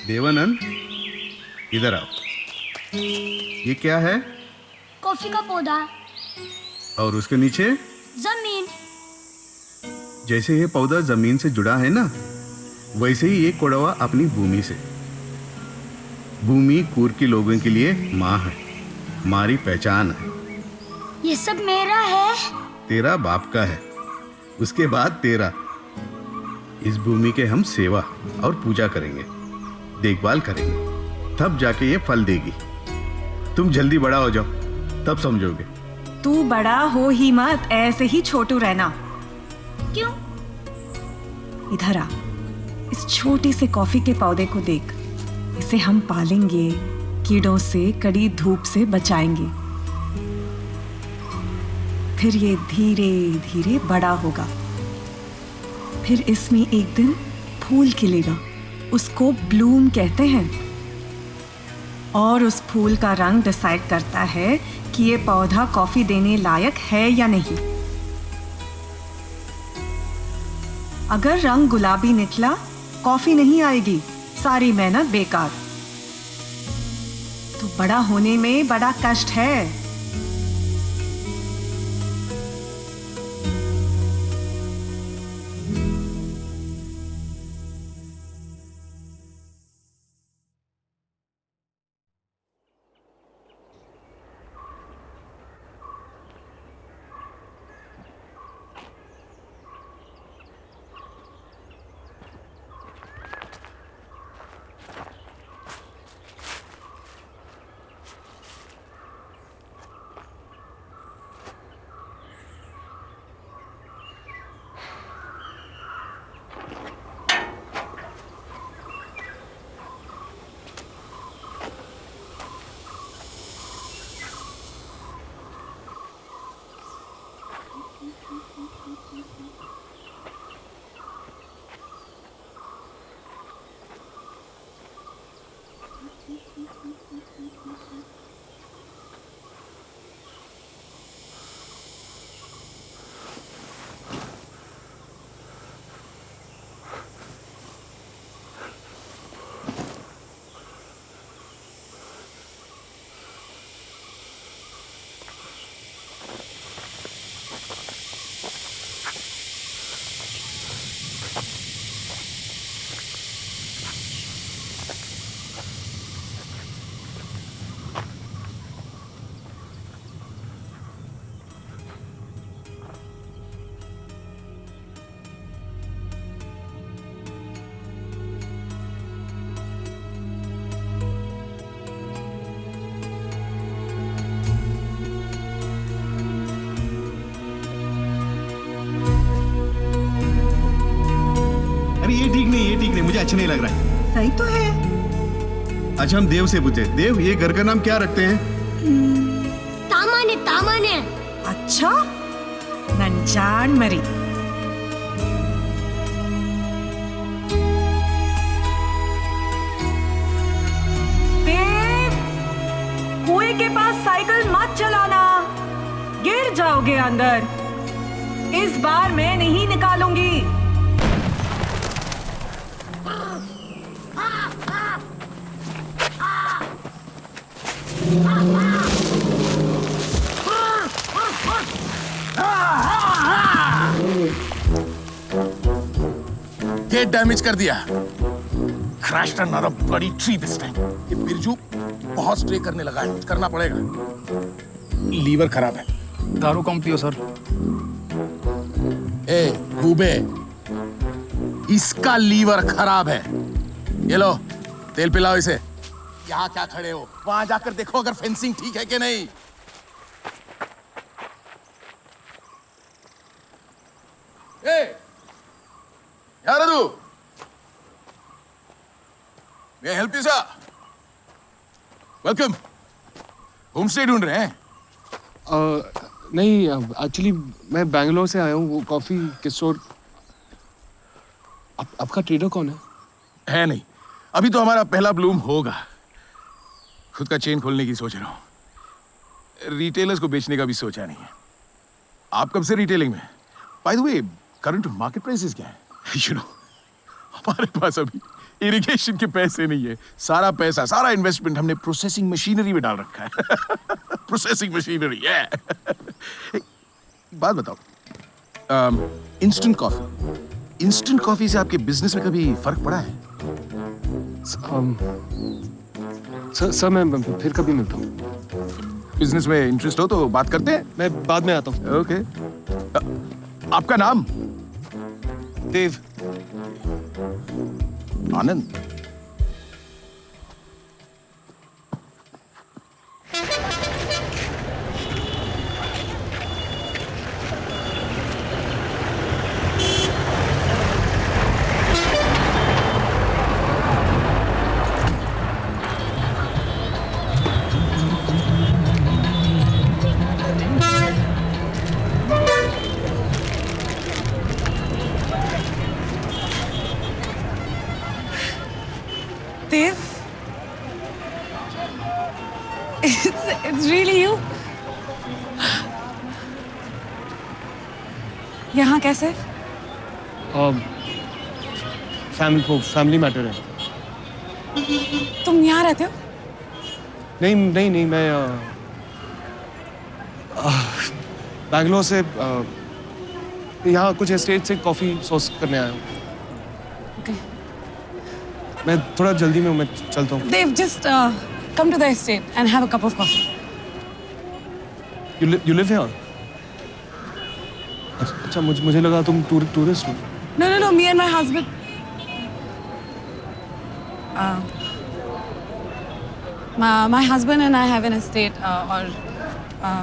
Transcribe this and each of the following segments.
देवानंद, इधर आओ। ये क्या है? कॉफी का पौधा। और उसके नीचे? जमीन। जैसे ये पौधा जमीन से जुड़ा है ना, वैसे ही ये कोड़वा अपनी भूमि से। भूमि कूर्की लोगों के लिए माँ है, हमारी पहचान है। ये सब मेरा है। तेरा बाप का है, उसके बाद तेरा। इस भूमि के हम सेवा और पूजा करेंगे, देखभाल करेंगे, तब जाके ये फल देगी। तुम जल्दी बड़ा हो जाओ, तब समझोगे। तू बड़ा हो ही मत, ऐसे ही छोटू रहना। क्यों? इधर आ, इस छोटे से कॉफी के पौधे को देख। इसे हम पालेंगे, कीड़ों से, कड़ी धूप से बचाएंगे। फिर ये धीरे धीरे बड़ा होगा। फिर इसमें एक दिन फूल खिलेगा, उसको ब्लूम कहते हैं। और उस फूल का रंग डिसाइड करता है कि ये पौधा कॉफी देने लायक है या नहीं। अगर रंग गुलाबी निकला, कॉफी नहीं आएगी, सारी मेहनत बेकार। तो बड़ा होने में बड़ा कष्ट है। ये ठीक नहीं, मुझे अच्छा नहीं लग रहा है। सही तो है। अच्छा, हम देव से पूछे। देव, ये घर का नाम क्या रखते हैं? तामाने तामाने। अच्छा, नंजान मरी। देव, कुएं के पास साइकिल मत चलाना, गिर जाओगे अंदर। इस बार मैं नहीं निकालूंगी। गेट डैमेज कर दिया। Crashed another bloody tree this time. ये बिरजू बहुत स्ट्रे करने लगा है, कुछ करना पड़ेगा। लीवर खराब है। दारू कम पियो सर। ए भूबे, इसका लीवर खराब है। ये लो, तेल पिलाओ इसे। यहाँ क्या खड़े हो, वहां जाकर देखो अगर फेंसिंग ठीक है कि नहीं। ए यार, तू मैं help you sir. Welcome. Home stay ढूंढ रहे हैं? नहीं, एक्चुअली मैं बैंगलोर से आया हूँ। वो कॉफ़ी के स्टोर। आपका ट्रेडर कौन है? है नहीं, अभी तो हमारा पहला ब्लूम होगा। खुद का चेन खोलने की सोच रहा हूँ। रिटेलर्स को बेचने का भी सोचा नहीं है। आप कब से रिटेलिंग में? By the way, current market prices क्या है? यू नो, हमारे पास अभी इरिगेशन के पैसे नहीं है। सारा पैसा, सारा इन्वेस्टमेंट हमने प्रोसेसिंग मशीनरी में डाल रखा है। प्रोसेसिंग मशीनरी है। बात बताओ, इंस्टेंट कॉफी से आपके बिजनेस में कभी फर्क पड़ा है? सर मैं फिर कभी मिलता हूँ। बिजनेस में इंटरेस्ट हो तो बात करते हैं। मैं बाद में आता हूँ। ओके। आपका नाम? देव। आनंद। Dev, it's really you. यहाँ कैसे? फैमिली मैटर है। तुम यहाँ रहते हो? नहीं, मैं बैंगलोर से यहाँ कुछ एस्टेट से कॉफ़ी सोर्स करने आया हूँ। Okay. मैं थोड़ा जल्दी में हूँ, मैं चलता हूँ। Dev, just come to the estate and have a cup of coffee. You live here? अच्छा, मुझे लगा तुम टूरिस्ट हो। No, me and my husband. My husband and I have an estate और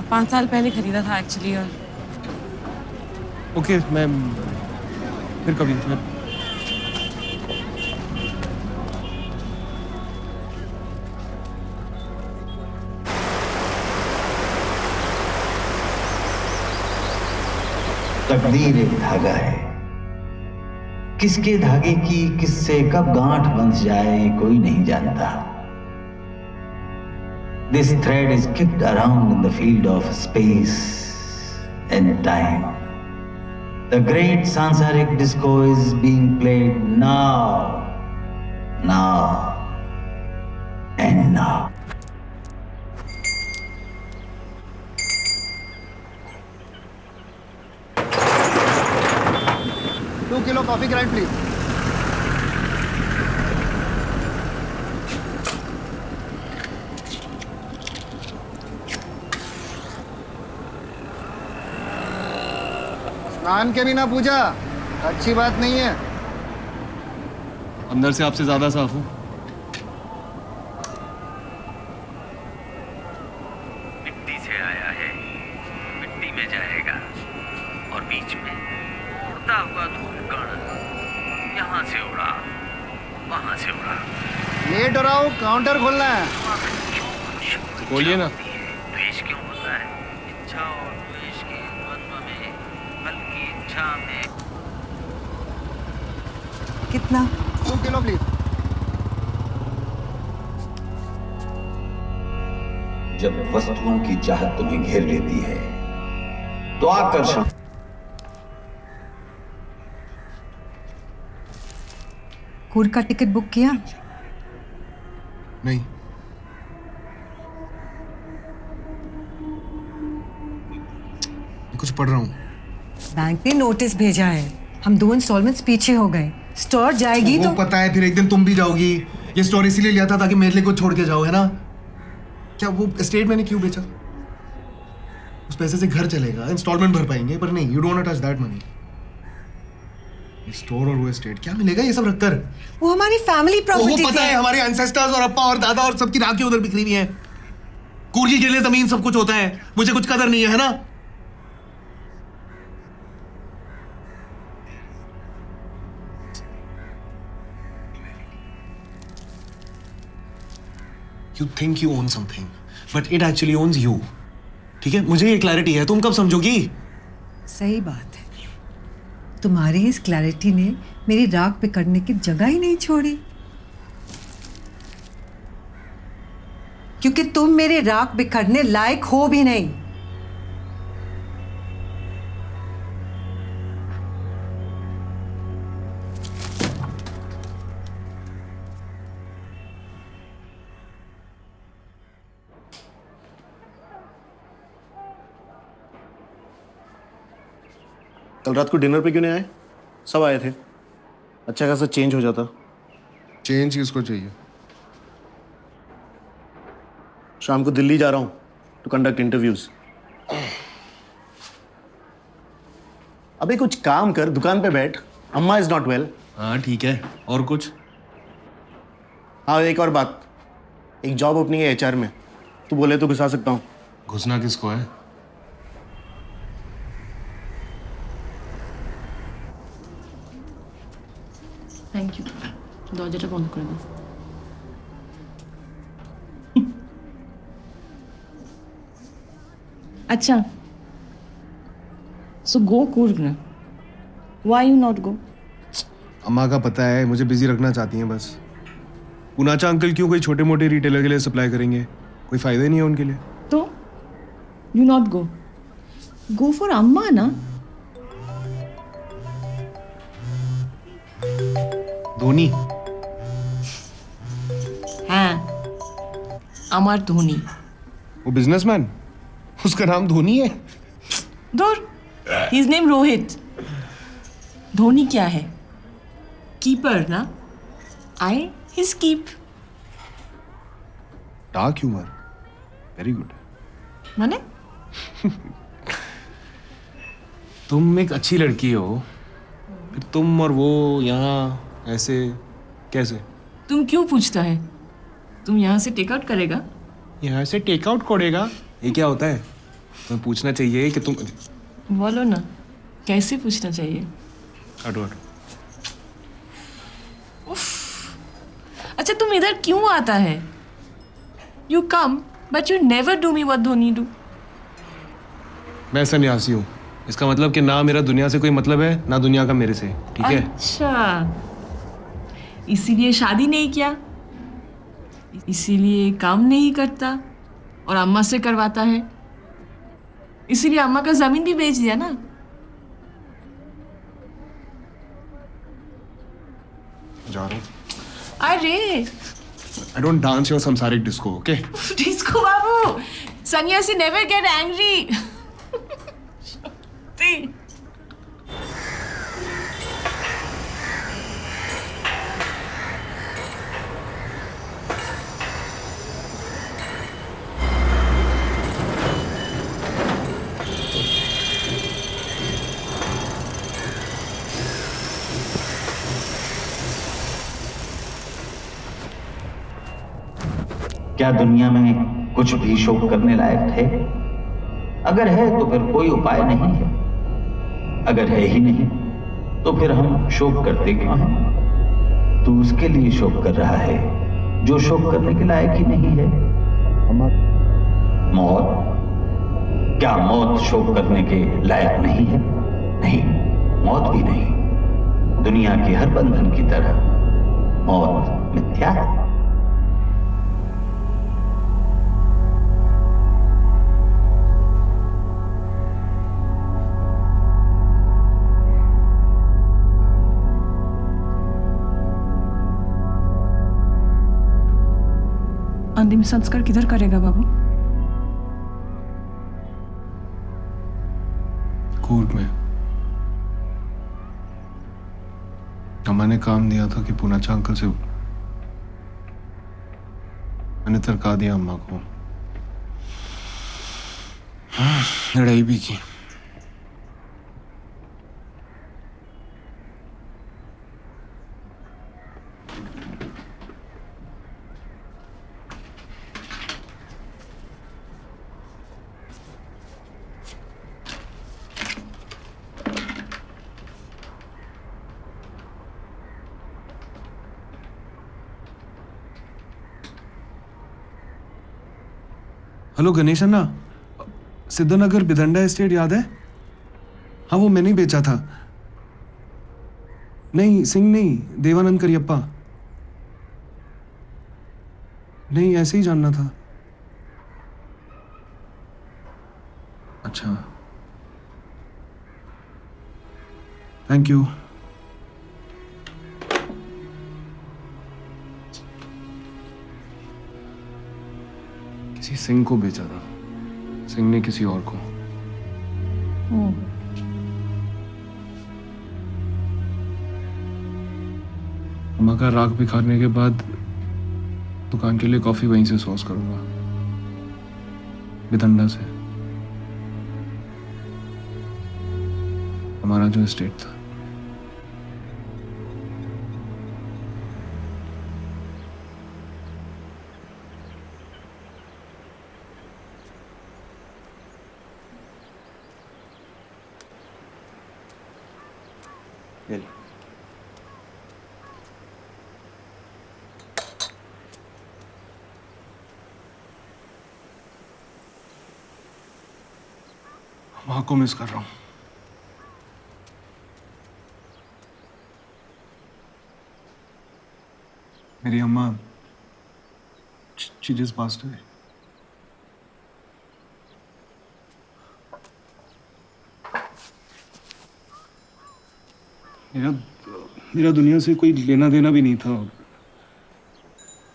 5 साल पहले खरीदा था एक्चुअली। और ओके, मैं फिर कभी तकदीर एक धागा है, किसके धागे की किससे कब गांठ बंध जाए कोई नहीं जानता। This thread is kicked around in the field of space and time. The great Sansaric disco is being played now and now. 2 kilo coffee grind please. स्नान के बिना पूजा अच्छी बात नहीं है। अंदर से आपसे ज्यादा साफ हूँ। मिट्टी से आया है, मिट्टी में जाएगा, और बीच में उड़ता हुआ धूलकण यहाँ से उड़ा, वहाँ से उड़ा। लेट हो रहा हूँ, काउंटर खोलना है। बोलिए ना। द्वेष क्यों होता है? इच्छा और द्वेष के द्वंद्व में, फल की इच्छा में। कितना? 2 किलो प्लीज। जब वस्तुओं की चाहत तुम्हें घेर लेती है तो आकर्षण। कूर्ग का टिकट बुक किया? नहीं। कुछ पढ़ रहा हूँ। बैंक ने नोटिस भेजा है, हम 2 इंस्टॉलमेंट्स पीछे हो गए। स्टोर जाएगी वो तो पता है, फिर एक दिन तुम भी जाओगी। ये स्टोर इसीलिए लिया था ताकि मेरे लिए कुछ छोड़ के जाओ, है ना? क्या वो एस्टेट मैंने क्यों बेचा? उस पैसे से घर चलेगा, इंस्टॉलमेंट भर पाएंगे, पर नहीं, you don't touch that money. Store और वो एस्टेट क्या मिलेगा ये सब रखकर? वो हमारी फैमिली प्रॉपर्टी वो पता है, हमारे एंसेस्टर्स और अप्पा और दादा और सबकी राखी उधर बिखरी हुई है। कुर्गी के लिए जमीन सब कुछ होता है, मुझे कुछ कदर नहीं है ना? You think you own something but it actually owns you. ठीक है, मुझे ये क्लैरिटी है, तुम कब समझोगी? सही बात है, तुम्हारी इस क्लैरिटी ने मेरी राख बिखरने की जगह ही नहीं छोड़ी. क्योंकि तुम मेरे राख बिखरने लायक हो भी नहीं. कल रात को डिनर पे क्यों नहीं आए? सब आए थे, अच्छा खासा चेंज हो जाता. चेंज किसको चाहिए? शाम को दिल्ली जा रहा हूँ टू कंडक्ट इंटरव्यूज. अबे कुछ काम कर, दुकान पे बैठ. अम्मा इज नॉट वेल. हाँ ठीक है, और कुछ? हाँ एक और बात, एक जॉब ओपनिंग है HR में, तू बोले तो घुसा सकता हूँ. घुसना किसको है? থ্যাংক ইউ দরজাটা বন্ধ করে দাও अच्छा सो गो कुर्ग ना व्हाई यू नॉट गो अम्मा का पता है, मुझे बिजी रखना चाहती हैं बस. पूनाचा अंकल क्यों कोई छोटे मोटे रिटेलर के लिए सप्लाई करेंगे? कोई फायदा ही नहीं है उनके लिए. तो यू नॉट गो फॉर अम्मा ना. धोनी? हाँ अमर धोनी. वो बिजनेसमैन, उसका नाम धोनी है? दूर, हिज नेम रोहित. धोनी क्या है? कीपर ना. I his keep. Dark humour, very good. माने तुम एक अच्छी लड़की हो, फिर तुम और वो यहाँ ऐसे कैसे? तुम क्यों पूछता है? तुम यहाँ से टेक आउट करेगा? यहाँ से टेक आउट करेगा? ये क्या होता है? तुम्हें पूछना चाहिए कि तुम. बोलो ना, कैसे पूछना चाहिए? हटो हटो. अच्छा तुम इधर क्यों आता है? You come but you never do me what Dhoni do. मैं सन्यासी हूँ, इसका मतलब कि ना मेरा दुनिया से कोई मतलब है ना दुनिया का मेरे से. ठीक है? अच्छा इसीलिए शादी नहीं किया, इसीलिए काम नहीं करता और अम्मा से करवाता है, इसीलिए अम्मा का जमीन भी बेच दिया ना. जा रहा हूँ. अरे आई डोंट डांस योर संसारिक डिस्को. ओके? डिस्को बाबू, सन्यासी नेवर गेट एंग्री. क्या दुनिया में कुछ भी शोक करने लायक है? अगर है तो फिर कोई उपाय नहीं है. अगर है ही नहीं तो फिर हम शोक करते क्यों हैं? तू उसके लिए शोक कर रहा है जो शोक करने के लायक ही नहीं है. मौत? क्या मौत शोक करने के लायक नहीं है? नहीं, मौत भी नहीं. दुनिया के हर बंधन की तरह मौत मिथ्या है. अंतिम संस्कार किधर करेगा बाबू? कूर्ग में. अम्मा ने काम दिया था कि पूनाचा अंकल से, मैंने तरका दिया अम्मा को. लड़ाई भी की. हेलो गणेश अन्ना, सिद्धनगर बिधंडा एस्टेट याद है? हाँ वो मैंने ही बेचा था। नहीं सिंह नहीं, देवानंद करियप्पा। नहीं ऐसे ही जानना था। अच्छा थैंक यू। किसी सिंह को बेचा था, सिंह ने किसी और को। अम्मा का राग बिखारने के बाद दुकान के लिए कॉफी वहीं से सोर्स करूंगा, बिधंडा से। हमारा जो एस्टेट था। माँ को मिस कर रहा हूँ। मेरी अम्मा she just passed away. मेरा दुनिया से कोई लेना देना भी नहीं था,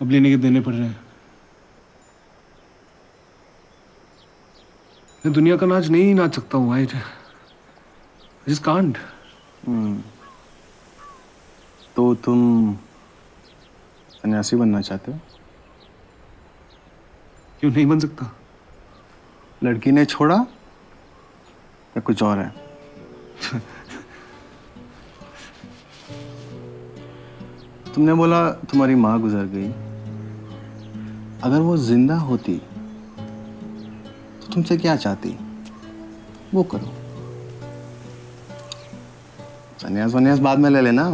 अब लेने के देने पड़ रहे हैं। मैं दुनिया का नाच नहीं नाच सकता हूँ। I just can't. तो तुम सन्यासी बनना चाहते हो? क्यों नहीं बन सकता? लड़की ने छोड़ा या कुछ और है? तुमने बोला तुम्हारी माँ गुजर गई। अगर वो जिंदा होती तो तुमसे क्या चाहती? वो करो। सन्यास वन्यास बाद में ले लेना।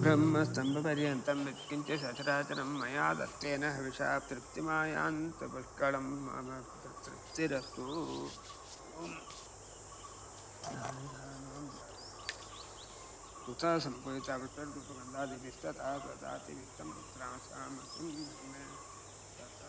ब्रह्मस्तंभपर्यन्तं यत्किञ्च सचराचरं मया दत्तेन हविषा तृप्तिमायान्तपुष्कळं मम तृप्तिरस्तु। कुतः सम्पूजिता पुष्पगन्धादिभिस्तथा ददाति वित्तं पुत्रांसामतिं मे तथा।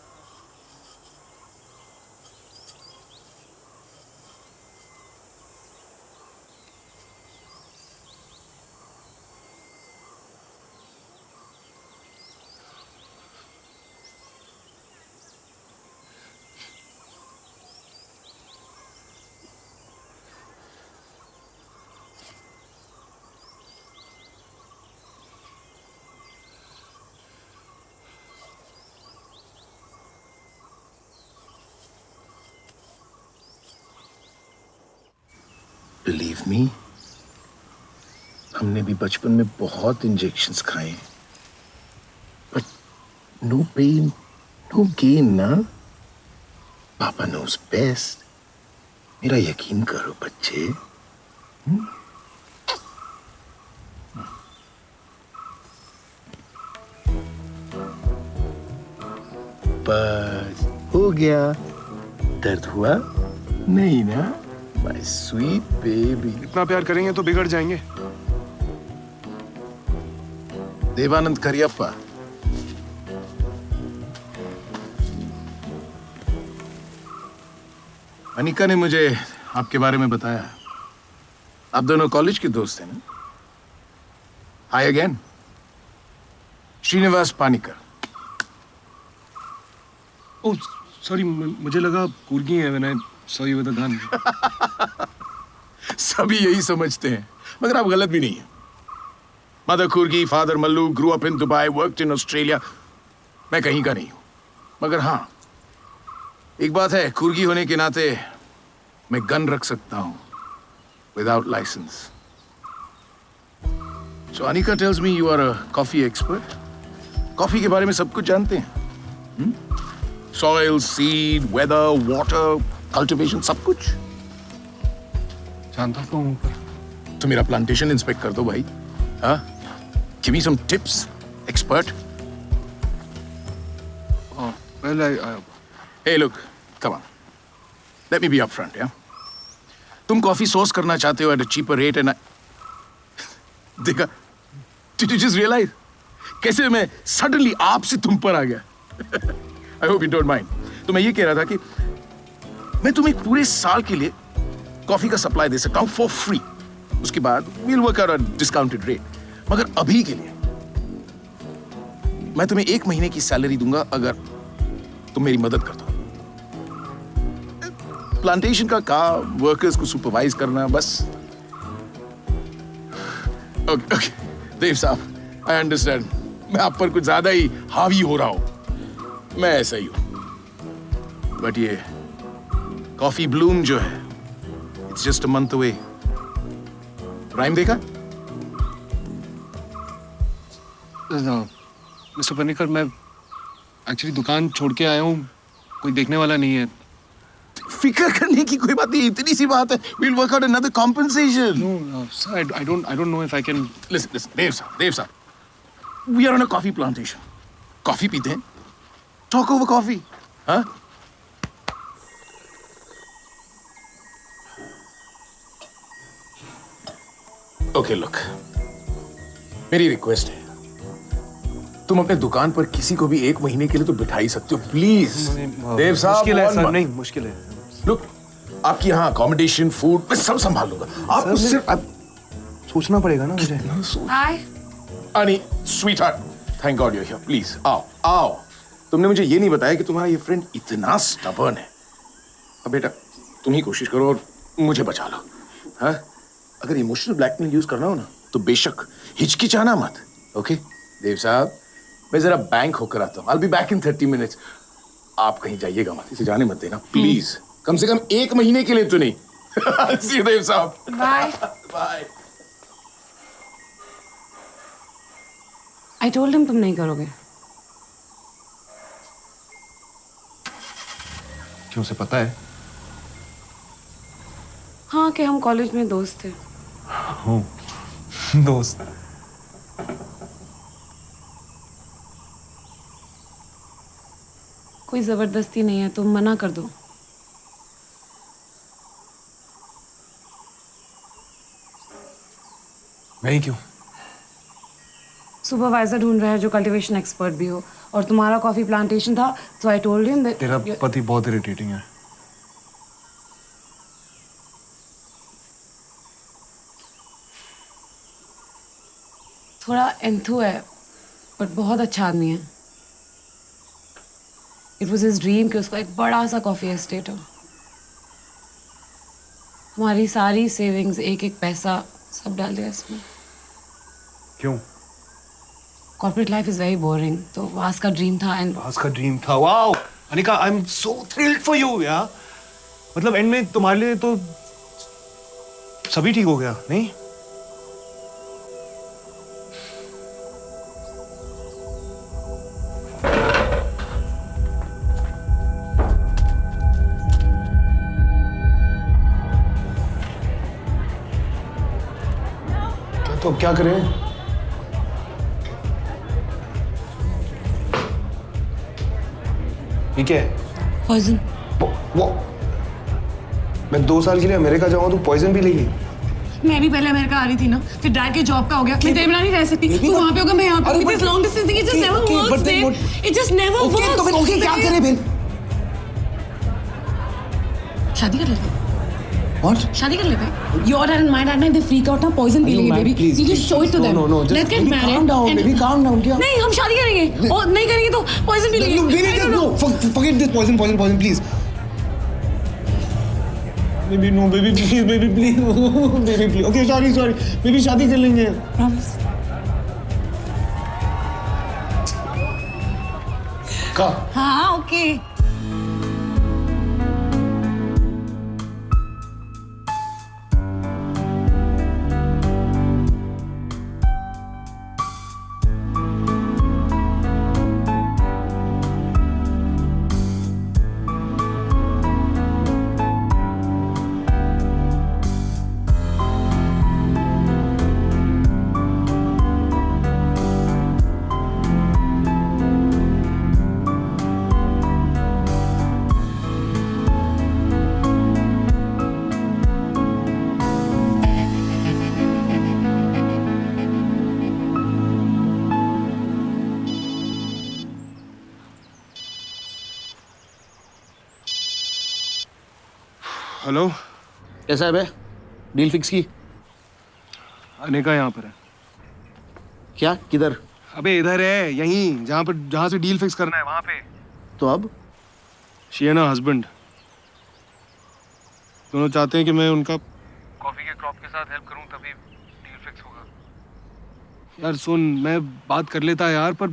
बिलीव मी, हमने भी बचपन में बहुत इंजेक्शंस खाए, but no pain no gain ना। पापा नोज बेस्ट। मेरा यकीन करो बच्चे। बस हो गया। दर्द हुआ नहीं ना? My sweet baby. इतना प्यार करेंगे तो बिगड़ जाएंगे। देवानंद करियप्पा। अनिका ने मुझे आपके बारे में बताया। आप दोनों कॉलेज के दोस्त हैं ना? Hi again, Srinivas Panikkar. Oh sorry, मुझे लगा कुर्गी है। When I saw you with the gun. सभी यही समझते हैं, मगर आप गलत भी नहीं हैं। Mother कुर्गी, father Mallu, grew up in Dubai, worked in Australia. मैं कहीं का नहीं हूं, मगर हाँ एक बात है, कुर्गी होने के नाते मैं गन रख सकता हूं without license. So Anika tells me you are a coffee expert. Coffee के बारे में सब कुछ जानते हैं? Soil, seed, weather, water, cultivation, सब कुछ जानता तो हूं, पर तो मेरा प्लांटेशन इंस्पेक्ट कर दो भाई. हाँ? Give me some tips, expert. Well, Hey, look, come on. Let me be upfront, yeah? तुम कॉफी सोर्स करना चाहते हो at a cheaper rate and देखा? Did you just realize? कैसे मैं suddenly आपसे तुम पर आ गया? I hope you don't mind. तो मैं ये कह रहा था कि मैं तुम्हें पूरे साल के लिए कॉफी का सप्लाई दे सकता हूँ for free. उसके बाद we'll work out a discounted rate. मगर अभी के लिए मैं तुम्हें 1 महीने की सैलरी दूंगा अगर तुम मेरी मदद कर दो. प्लांटेशन का काम, वर्कर्स को सुपरवाइज करना, बस. ओके ओके देव साहब, आई अंडरस्टैंड. मैं आप पर कुछ ज्यादा ही हावी हो रहा हूं. मैं ऐसा ही हूं. बट ये कॉफी ब्लूम जो है, it's just a month away. Rhyme देखा? मिस्टर पनिकर, मैं एक्चुअली दुकान छोड़ के आया हूँ, कोई देखने वाला नहीं है. फिक्र करने की कोई बात नहीं, इतनी सी बात है. We'll work out another compensation. No, sir, I don't know if I can. Listen, Dev sir. We are on a coffee plantation. Coffee पीते हैं. Talk over coffee. हाँ? Okay, look. मेरी रिक्वेस्ट है. तुम अपने दुकान पर किसी को भी 1 महीने के लिए तो बिठा ही सकते हो, प्लीज. देव साहब, मुश्किल है सर, नहीं मुश्किल है. लुक, आपकी यहाँ अकोमोडेशन, फूड, मैं सब संभाल लूंगा. आपको सिर्फ सोचना पड़ेगा ना मुझे. Hi Ani, sweetheart, thank God you are here. Please आओ. तुमने मुझे ये नहीं बताया कि तुम्हारा ये फ्रेंड इतना स्टबर्न है. अब बेटा तुम ही कोशिश करो और मुझे बचा लो. हाँ? अगर इमोशनल ब्लैकमेल यूज करना हो ना तो बेशक हिचकिचाना मत. ओके देव साहब, मैं जरा बैंक होकर आता हूँ. I'll be back in 30 minutes. आप कहीं जाइएगा मत, इसे जाने मत देना प्लीज. कम से कम 1 महीने के लिए तो नहीं. See you, Dev Sahab. Bye. Bye. I told him तुम नहीं करोगे. क्यों, से पता है? हाँ, कि हम कॉलेज में दोस्त थे. हूँ दोस्त. कोई जबरदस्ती नहीं है, तुम मना कर दो. नहीं क्यों? सुपरवाइजर ढूंढ रहा है जो कल्टीवेशन एक्सपर्ट भी हो, और तुम्हारा कॉफी प्लांटेशन था, so I told him that तेरा पति बहुत इरिटेटिंग है. थोड़ा एंथू है बट बहुत अच्छा आदमी है. इट वॉज हिज ड्रीम कि उसका एक बड़ा सा कॉफी एस्टेट हो. हमारी सारी सेविंग्स, एक एक पैसा सब डाल दिया इसमें. क्यों? Corporate life is very boring, तो वास का ड्रीम था. एंड वास का ड्रीम था. Wow Anika, I am so thrilled for you यार. मतलब एंड में तुम्हारे लिए तो सभी ठीक हो गया, नहीं? तो अब क्या करें? ये क्या है? पॉइजन. वो मैं 2 साल के लिए अमेरिका जाऊँ तो पॉइजन भी लेगी? मैं भी पहले अमेरिका आ रही थी ना, फिर डैड के जॉब का हो गया. मैं तेरे बिना नहीं रह सकती. तू वहाँ पे होगा, मैं यहाँ पे. It is long distance thing. It just never works there. It just never works. तो फिर ओके, क्या करें फिर? शादी कर लेते हैं. What? शादी कर लेते हैं. Your dad and my dad ना they freak out ना, poison पी लेंगे baby. You just show it to them. No, Let's get married. Calm down, baby. Calm down. क्या? नहीं, हम शादी करेंगे. और नहीं करेंगे तो poison पी लेंगे. No, forget this poison, please. Baby, no, baby, please, baby, please. Baby, please. Okay, sorry. Baby, शादी कर लेंगे. Promise. का? हाँ, okay. हेलो, कैसा है बे? डील फिक्स की? अनिका यहाँ पर है। क्या? किधर? अबे इधर है, यहीं जहाँ से डील फिक्स करना है वहाँ पे। तो अब? शी है ना हस्बैंड। दोनों चाहते हैं कि मैं उनका कॉफी के क्रॉप के साथ हेल्प करूं, तभी डील फिक्स होगा। यार सुन, मैं बात कर लेता यार, पर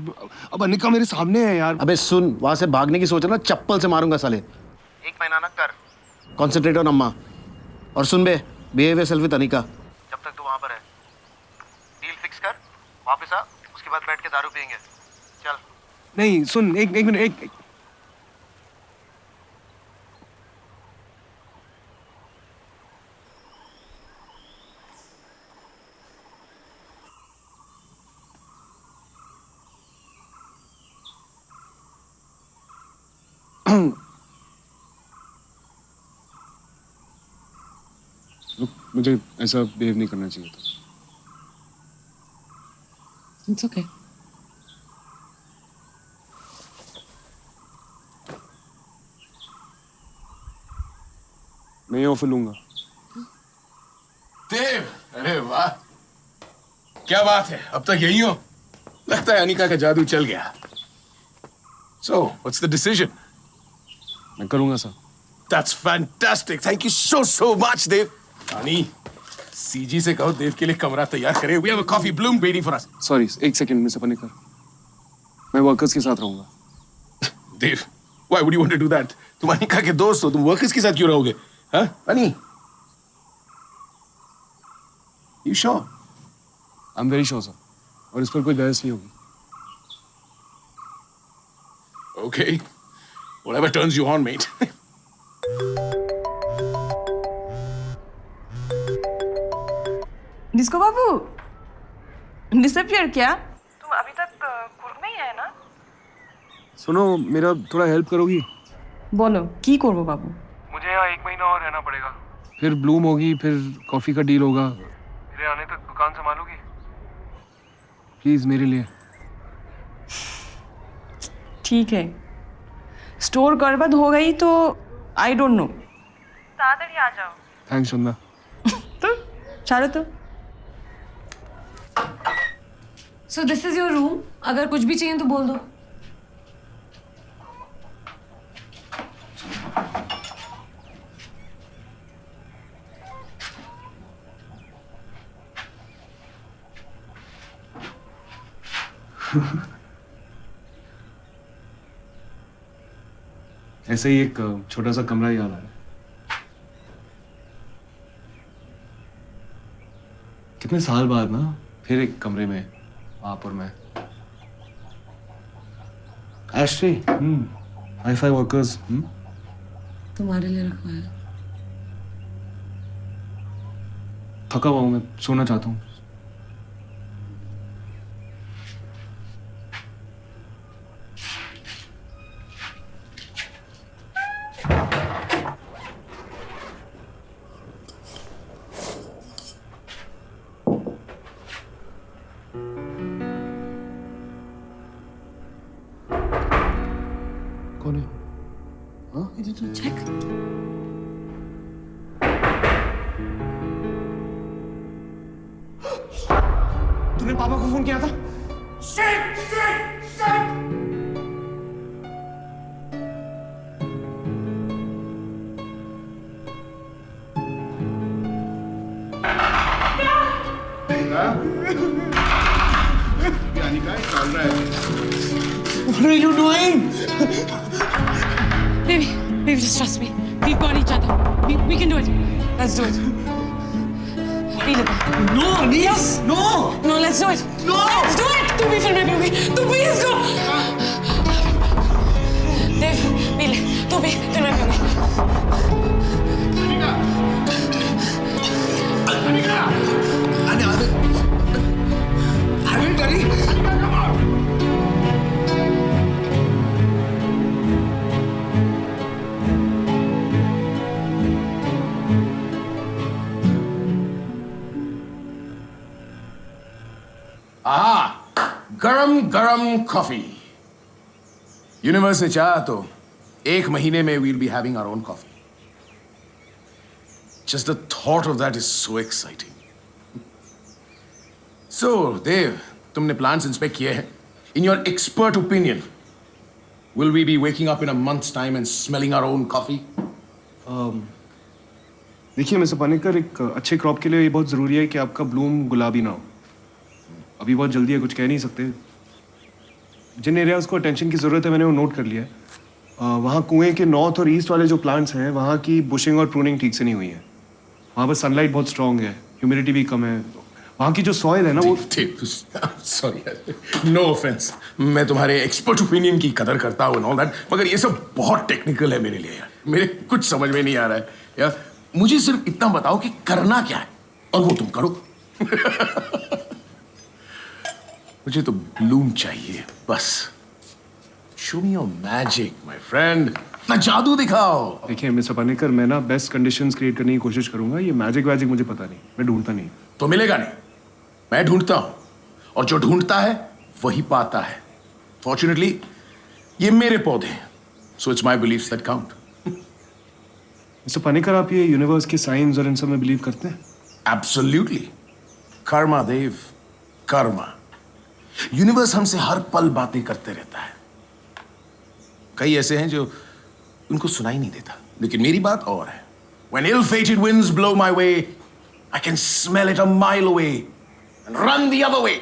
अब अनिका मेरे सामने है यार। अबे सुन, वहां से भागने की सोच रहा ना, चप्पल से मारूंगा साले। 1 महीना ना कर, कॉन्सेंट्रेट ऑन अम्मा। और सुन बे, बिहेव योरसेल्फ विद अनिका। जब तक तू वहां पर है, डील फिक्स कर, वापस आ, उसके बाद बैठ के दारू पियेंगे। चल। नहीं सुन, एक मिनट, एक Look, मुझे ऐसा बिहेव नहीं करना चाहिए था। It's okay. मैं ये ऑफर लूंगा। देव, अरे वाह, क्या बात है, अब तक यही हो? लगता है अनिका का जादू चल गया। So, what's the decision? मैं करूंगा sir. That's fantastic. Thank you so much, Dev. Rani, CG से कहो देव के लिए कमरा तैयार करे. We have a coffee bloom waiting for us. Sorry, एक सेकंड में से पनिकर। मैं वर्कर्स के साथ रहूंगा। Dev, why would you want to do that? तुम अनिका के दोस्त हो, तुम वर्कर्स के साथ क्यों रहोगे? हाँ, रानी? You sure? I'm very sure, sir. और इस पर कोई बहस नहीं होगी। Okay. Whatever turns you on, mate. Disco Babu, disappear क्या? तुम अभी तक कुर्ग में ही है ना? सुनो, मेरा थोड़ा हेल्प करोगी? बोलो, की करबो बाबू? मुझे यहाँ 1 महीना और रहना पड़ेगा। फिर ब्लूम होगी, फिर कॉफी का डील होगा। मेरे आने तक दुकान संभालोगी? प्लीज मेरे लिए। ठीक है, स्टोर गड़बड़ हो गई तो आई डोंट नो। ताड़ाताड़ी आ जाओ। थैंक्स चंदा। तो चलो तो। So this is your room, अगर कुछ भी चाहिए तो बोल दो। ऐसे ही एक छोटा सा कमरा याद आ रहा है। कितने साल बाद ना फिर एक कमरे में आप और मैं। एश्ट्रे, हाई-फाई वर्कर्स। तुम्हारे लिए रखवाया। थका हुआ हूं मैं, सोना चाहता हूँ। कौन है? हाँ? चेक। तूने पापा को फोन किया था? What are you doing? Baby, just trust me. We've got each other. We can do it. Let's do it. Feel it. No, Anis! No! No, let's do it. No! Let's do it. तू भी film में होगी. तू please go. Dave, feel it. तू भी film में होगी. Anika! Have you done it? Anika, come on! गरम गरम कॉफी। यूनिवर्स ने चाहा तो 1 महीने में we'll be having our own coffee. Just the thought of that is so exciting. So, Dev, तुमने plants inspect किए हैं? In your expert opinion, will we be waking up in a month's time and smelling our own coffee? देखिए mister Panekar, एक अच्छे crop के लिए ये बहुत ज़रूरी है कि आपका ब्लूम गुलाबी ना हो। अभी बहुत जल्दी है, कुछ कह नहीं सकते। जिन एरियाज़ को अटेंशन की ज़रूरत है मैंने वो नोट कर लिया है। वहाँ कुएं के नॉर्थ और ईस्ट वाले जो प्लांट्स हैं वहाँ की बुशिंग और प्रूनिंग ठीक से नहीं हुई है। वहाँ पर सनलाइट बहुत स्ट्रॉन्ग है, ह्यूमिडिटी भी कम है। वहाँ की जो सॉइल है ना वो सॉरी, नो ऑफेंस, मैं तुम्हारे एक्सपर्ट ओपिनियन की कदर करता हूँ ऑल दैट, मगर ये सब बहुत टेक्निकल है मेरे लिए यार। मेरे कुछ समझ में नहीं आ रहा है यार। मुझे सिर्फ इतना बताओ कि करना क्या है और वो तुम करो। मुझे तो ब्लूम चाहिए बस। Show me your magic my friend, ना जादू दिखाओ। देखिए मिस्टर पानेकर, मैं ना बेस्ट कंडीशंस क्रिएट करने की कोशिश करूंगा। ये मैजिक वैजिक मुझे पता नहीं, मैं ढूंढता नहीं। तो मिलेगा नहीं, मैं ढूंढता हूं, और जो ढूंढता है वही पाता है। फॉर्चुनेटली ये मेरे पौधे हैं, so it's my beliefs that count. Mister Panekar, आप ये यूनिवर्स के साइंस और इन सब में बिलीव करते हैं? एब्सोल्युटली। कर्मा देव, कर्मा। यूनिवर्स हमसे हर पल बातें करते रहता है। कई ऐसे हैं जो उनको सुनाई नहीं देता, लेकिन मेरी बात और है। When ill-fated winds blow my way, I can smell it a mile away and run the other way.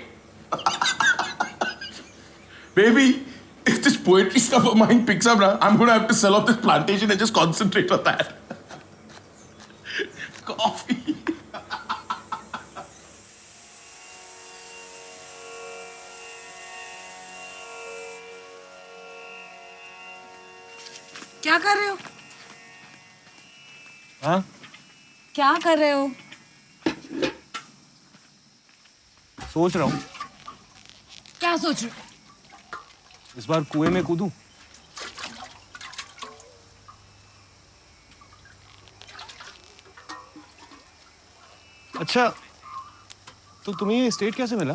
Baby, if this poetry stuff of mine picks up now, I'm going to have to sell off this plantation and just concentrate on that. Coffee. क्या कर रहे हो? हाँ? क्या कर रहे हो? सोच रहा हूँ क्या सोच रहे हो? इस बार कुएं में कूदूं। अच्छा, तो तुम्हें ये स्टेट कैसे मिला?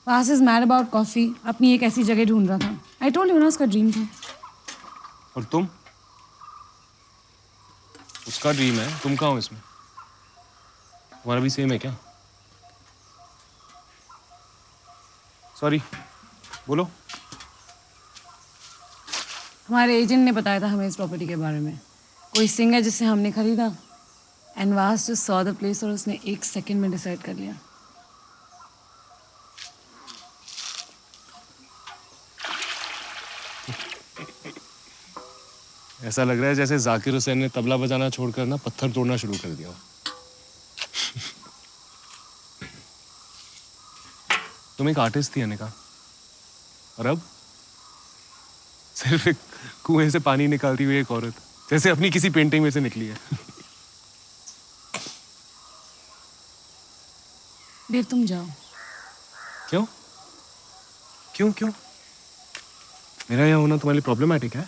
वास इज मैड अबाउट कॉफी। अपनी एक ऐसी जगह ढूंढ रहा था। आई टोल्ड यू ना, उसका ड्रीम था। और तुम? उसका ड्रीम है, तुम कहाँ हो इसमें? तुम्हारा भी सेम है क्या? सॉरी, बोलो। हमारे एजेंट ने बताया था हमें इस प्रॉपर्टी के बारे में। कोई सिंह है जिससे हमने खरीदा, एंड वास जस्ट सॉ द प्लेस और उसने 1 सेकंड में डिसाइड कर लिया। ऐसा लग रहा है जैसे जाकिर हुसैन ने तबला बजाना छोड़कर ना पत्थर तोड़ना शुरू कर दिया। तुम एक आर्टिस्ट थी अनिका, और अब सिर्फ एक कुएं से पानी निकालती हुई एक औरत, जैसे अपनी किसी पेंटिंग में से निकली है। देव, तुम जाओ। क्यों? क्यों क्यों? मेरा यहाँ होना तुम्हारे लिए प्रॉब्लमेटिक है?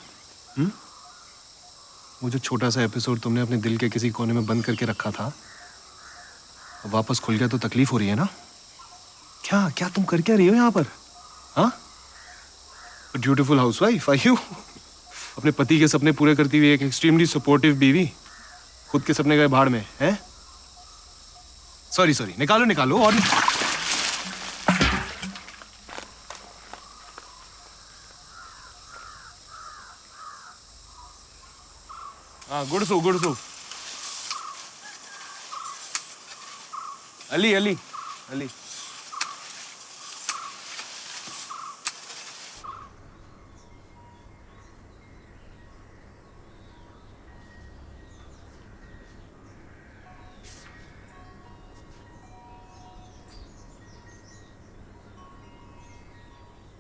वो जो छोटा सा एपिसोड तुमने अपने दिल के किसी कोने में बंद करके रखा था, अब वापस खुल गया तो तकलीफ हो रही है ना? क्या क्या तुम कर क्या रही हो यहाँ पर? हाँ, ब्यूटीफुल हाउसवाइफ आर यू? अपने पति के सपने पूरे करती हुई एक एक्सट्रीमली सपोर्टिव बीवी, खुद के सपने गए भाड़ में हैं? सॉरी सॉरी, निकालो निकालो। और हाँ, गुड़सू गुड़सू। अली अली अली।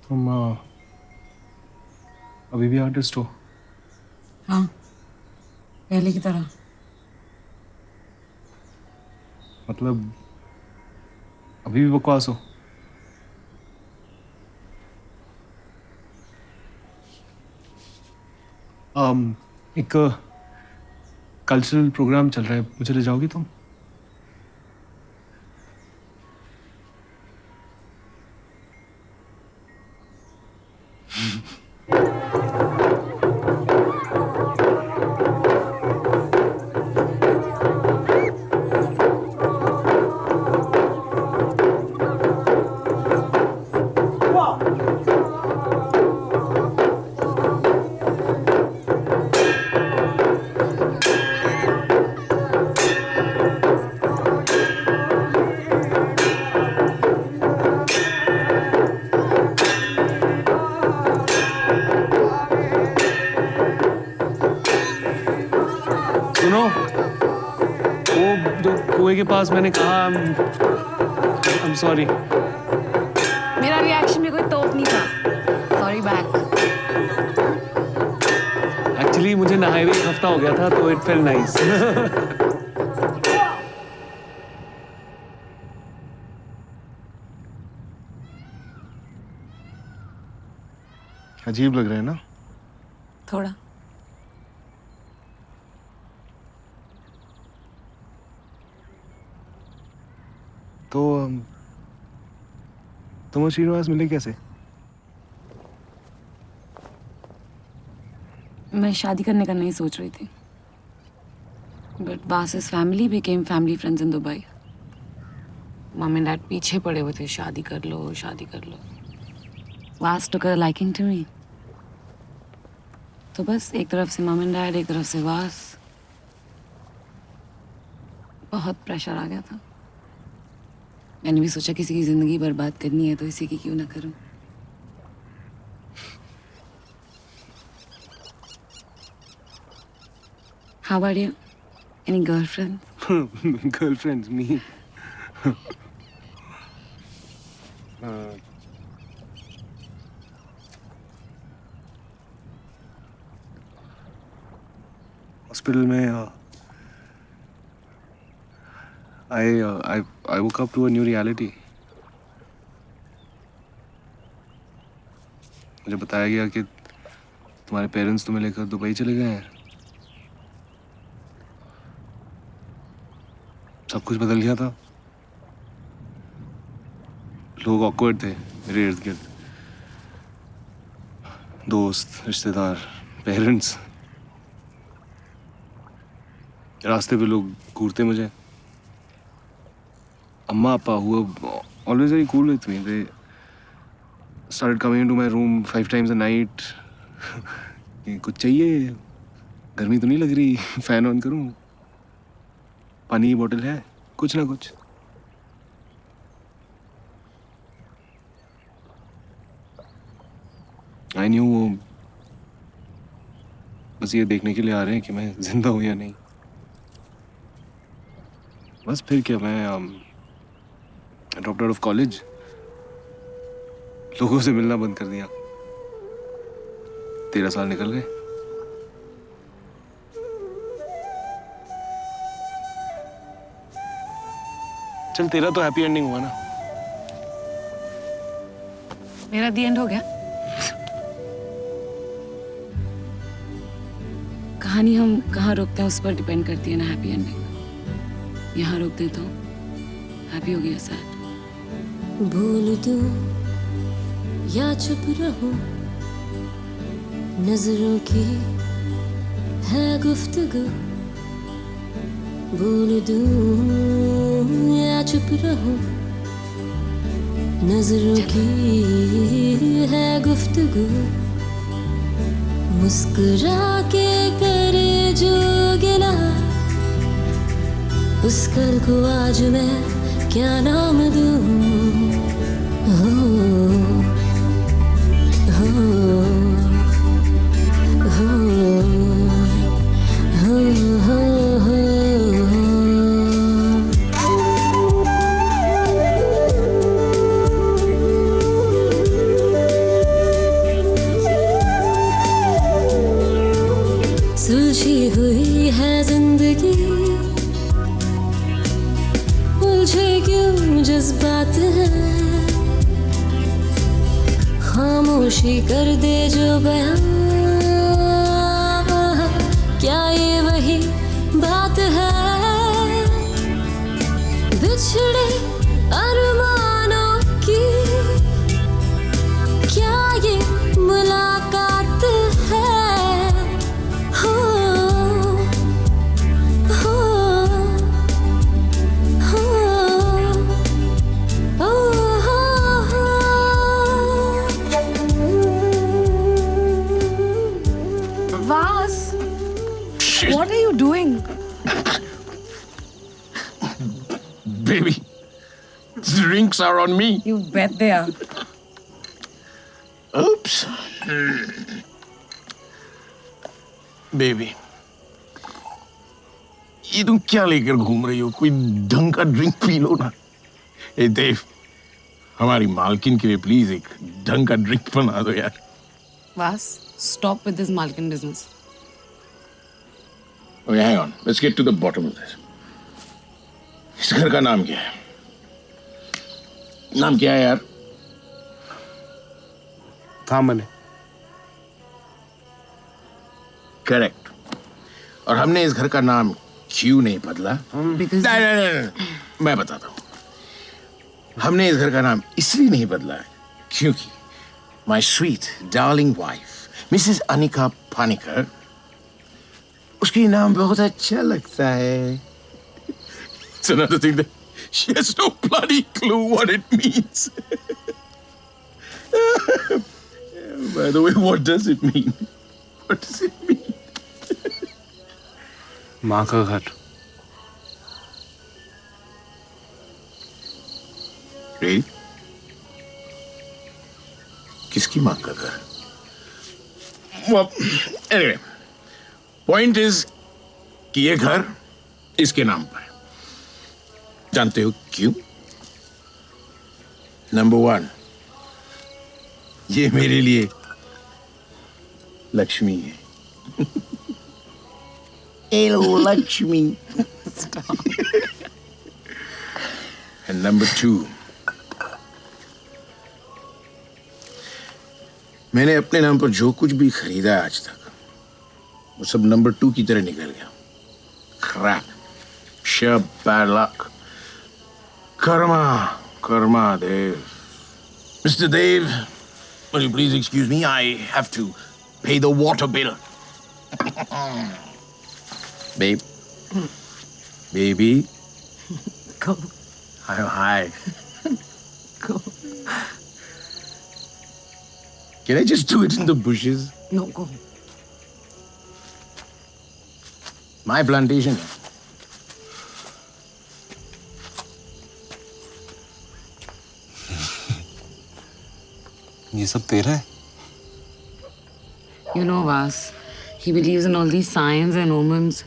तुम अभी भी आर्टिस्ट हो? हाँ, पहले की तरह। मतलब अभी भी बकवास हो? एक कल्चरल प्रोग्राम चल रहा है, मुझे ले जाओगी तुम? वो जो कुएं के पास मैंने कहा I'm sorry. मेरा रिएक्शन में कोई तोप नहीं था। Sorry back. एक्चुअली मुझे नहाए हुए 1 हफ्ता हो गया था तो इट फेल्ट नाइस। अजीब लग रहा है ना? थोड़ा। तो तुम और श्रीनिवास मिले कैसे? मैं शादी करने का नहीं सोच रही थी, बट वासिस family became family friends in Dubai. Mum and dad पीछे पड़े हुए थे, शादी कर लो, शादी कर लो। वास टुक अ लाइकिंग टू मी। तो बस एक तरफ से मम एंड डैड, एक तरफ से वास। बहुत प्रेशर आ गया था। मैंने भी सोचा किसी की जिंदगी बर्बाद करनी है तो इसी की क्यों ना करूं। How about you? Any girlfriends? Girlfriends, me. Hospital में I woke up to a new reality. मुझे बताया गया कि तुम्हारे पेरेंट्स तुम्हें लेकर दुबई चले गए हैं। सब कुछ बदल गया था। लोग ऑकवर्ड थे मेरे इर्द गिर्द, दोस्त, रिश्तेदार, पेरेंट्स। रास्ते पे लोग घूरते मुझे। अम्मा पापा who were always very cool with me, they started coming into my room 5 times a night. कुछ चाहिए? गर्मी तो नहीं लग रही? फैन ऑन करूं? पानी की बोतल है? कुछ ना कुछ। I knew वो बस ये देखने के लिए आ रहे हैं कि मैं जिंदा हूं या नहीं। बस फिर क्या, मैं ड्रॉप्ड आउट ऑफ कॉलेज। लोगों से मिलना बंद कर दिया। 13 साल निकल गए। चल, तेरा तो हैप्पी एंडिंग हुआ ना? मेरा दी एंड हो गया। कहानी हम कहाँ रोकते हैं उस पर डिपेंड करती है ना हैप्पी एंडिंग। यहाँ रोक दे तो हैप्पी हो गया, सैड। भूल दूं या चुप रहूं, नजरों की है गुफ्तगू। भूल दूं या चुप रहूं, नजरों की है गुफ्तगू। मुस्कुरा के करे जो गिला, उस कल को आज मैं क्या नाम दूं? हो, हो, हो, हो, हो, हो। सुलझी हुई है जिंदगी, उलझे क्यों जज्बात हैं। खामोशी कर दे जो बयां, क्या ये वही बात है? बिछड़े अरमानों की क्या ये मुलाकात है? हो, हो, हो, हो, हो। Vas, what are you doing? Baby, drinks are on me. You bet they are. Oops. Baby, ये तुम क्या लेकर घूम रही हो? कोई ढंग का ड्रिंक पी लो ना। ए देव, हमारी मालकिन के लिए प्लीज एक ढंग का ड्रिंक बना दो यार। वास, stop with this Malkin business. Okay, hang on. Let's get to the bottom of this. इस घर का नाम क्या है? नाम क्या है यार? थामन है। करेक्ट। और हमने इस घर का नाम क्यों नहीं बदला? नहीं, मैं बताता हूँ। हमने इस घर का नाम इसलिए नहीं बदला है क्योंकि my sweet darling wife Mrs Anika Panikkar, उसकी नाम बहुत अच्छा लगता है। It's another thing that she has no bloody clue what it means. By the way, what does it mean? What does it mean? माँ का घर। Really? किसकी माँ का घर? Well, anyway, point is कि ये घर इसके नाम पर है। जानते हो क्यों? नंबर 1, ये मेरे लिए लक्ष्मी है। हेलो लक्ष्मी। And number 2, मैंने अपने नाम पर जो कुछ भी खरीदा है आज तक, वो सब नंबर 2 की तरह निकल गया। Crap, sheer bad luck. Karma, Dev. Mr. Dev, will you please excuse me? I have to pay the water bill. Babe. Baby. Go. Hi. Go. Can I just do it in the bushes? No, go. My plantation. ये सब तेरा है? You know, Vas, he believes in all these signs and omens.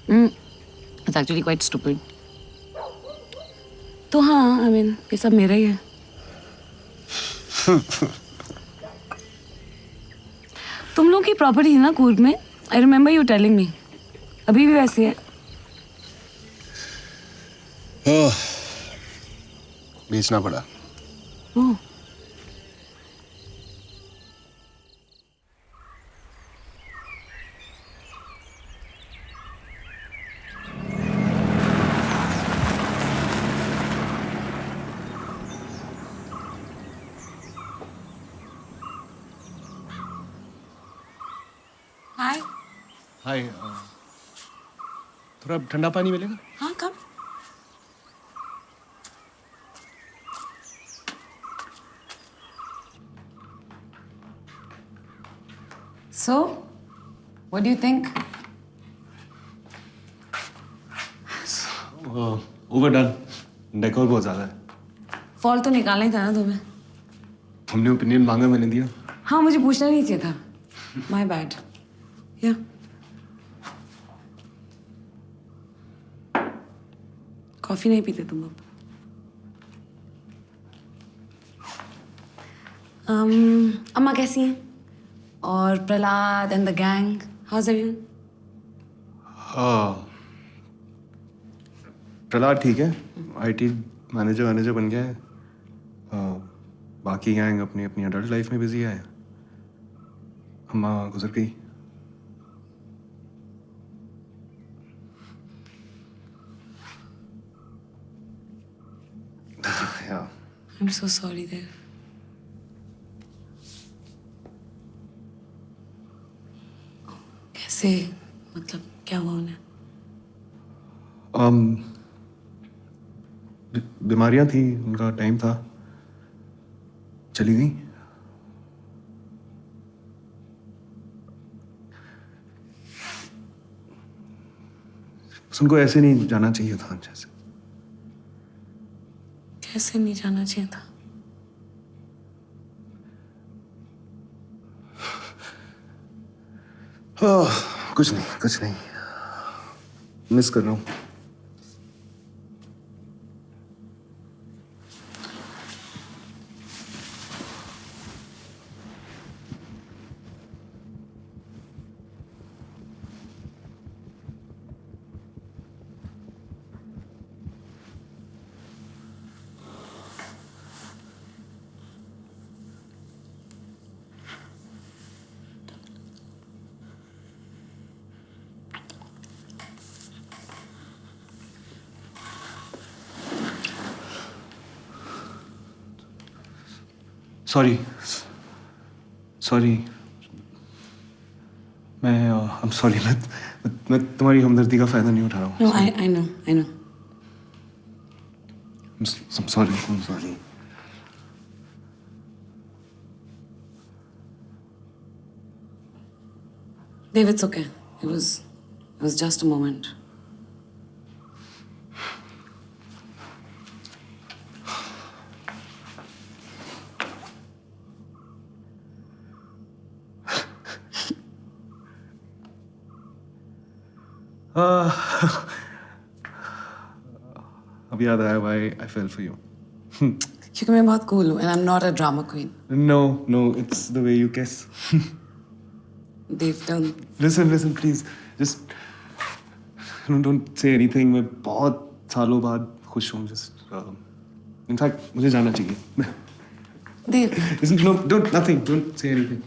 It's actually quite stupid. तो हाँ, I mean, ये सब मेरा ही है। तुम लोग की प्रॉपर्टी है ना कूर्ग में? I remember you telling me. अभी भी वैसी है? बेचना पड़ा। ओह। हाय। हाय, थोड़ा ठंडा पानी मिलेगा? हाँ, कब? So, what do you think? Overdone, decor बहुत ज्यादा है। फॉल तो निकालना ही था ना तुम्हें। हमने ओपिनियन मांगा, मैंने दिया। हाँ, मुझे पूछना नहीं चाहिए था। My bad. Yeah. कॉफी नहीं पीते तुम अब? अम्मा कैसी हैं? और Prahlad and the gang, house everyone? हाँ, प्रहलाद ठीक है, आईटी मैनेजर बन गया है। बाकी गैंग अपनी अपनी अडल्ट लाइफ में बिजी है। अम्मा गुजर गई। Yeah. I'm so sorry, Dev. कैसे? मतलब क्या हुआ उन्हें? बीमारियां थी, उनका टाइम था, चली गई। बस उनको ऐसे नहीं जाना चाहिए था। जैसे कैसे नहीं जाना चाहिए था? कुछ नहीं। मिस कर रहा हूँ। सॉरी मैं सॉरी मैं तुम्हारी हमदर्दी का फायदा नहीं उठा रहा हूँ। No, I know. I'm sorry. Dave, it's okay. It was just a moment. अब याद आया why I fell for you. क्योंकि मैं बहुत cool हूँ and I'm not a drama queen. No, it's the way you kiss. Dave, don't. Listen, please. Just don't say anything. मैं बहुत सालों बाद खुश हूँ. Just, in fact, मुझे जाना चाहिए. Dave. Listen, no, nothing. Don't say anything.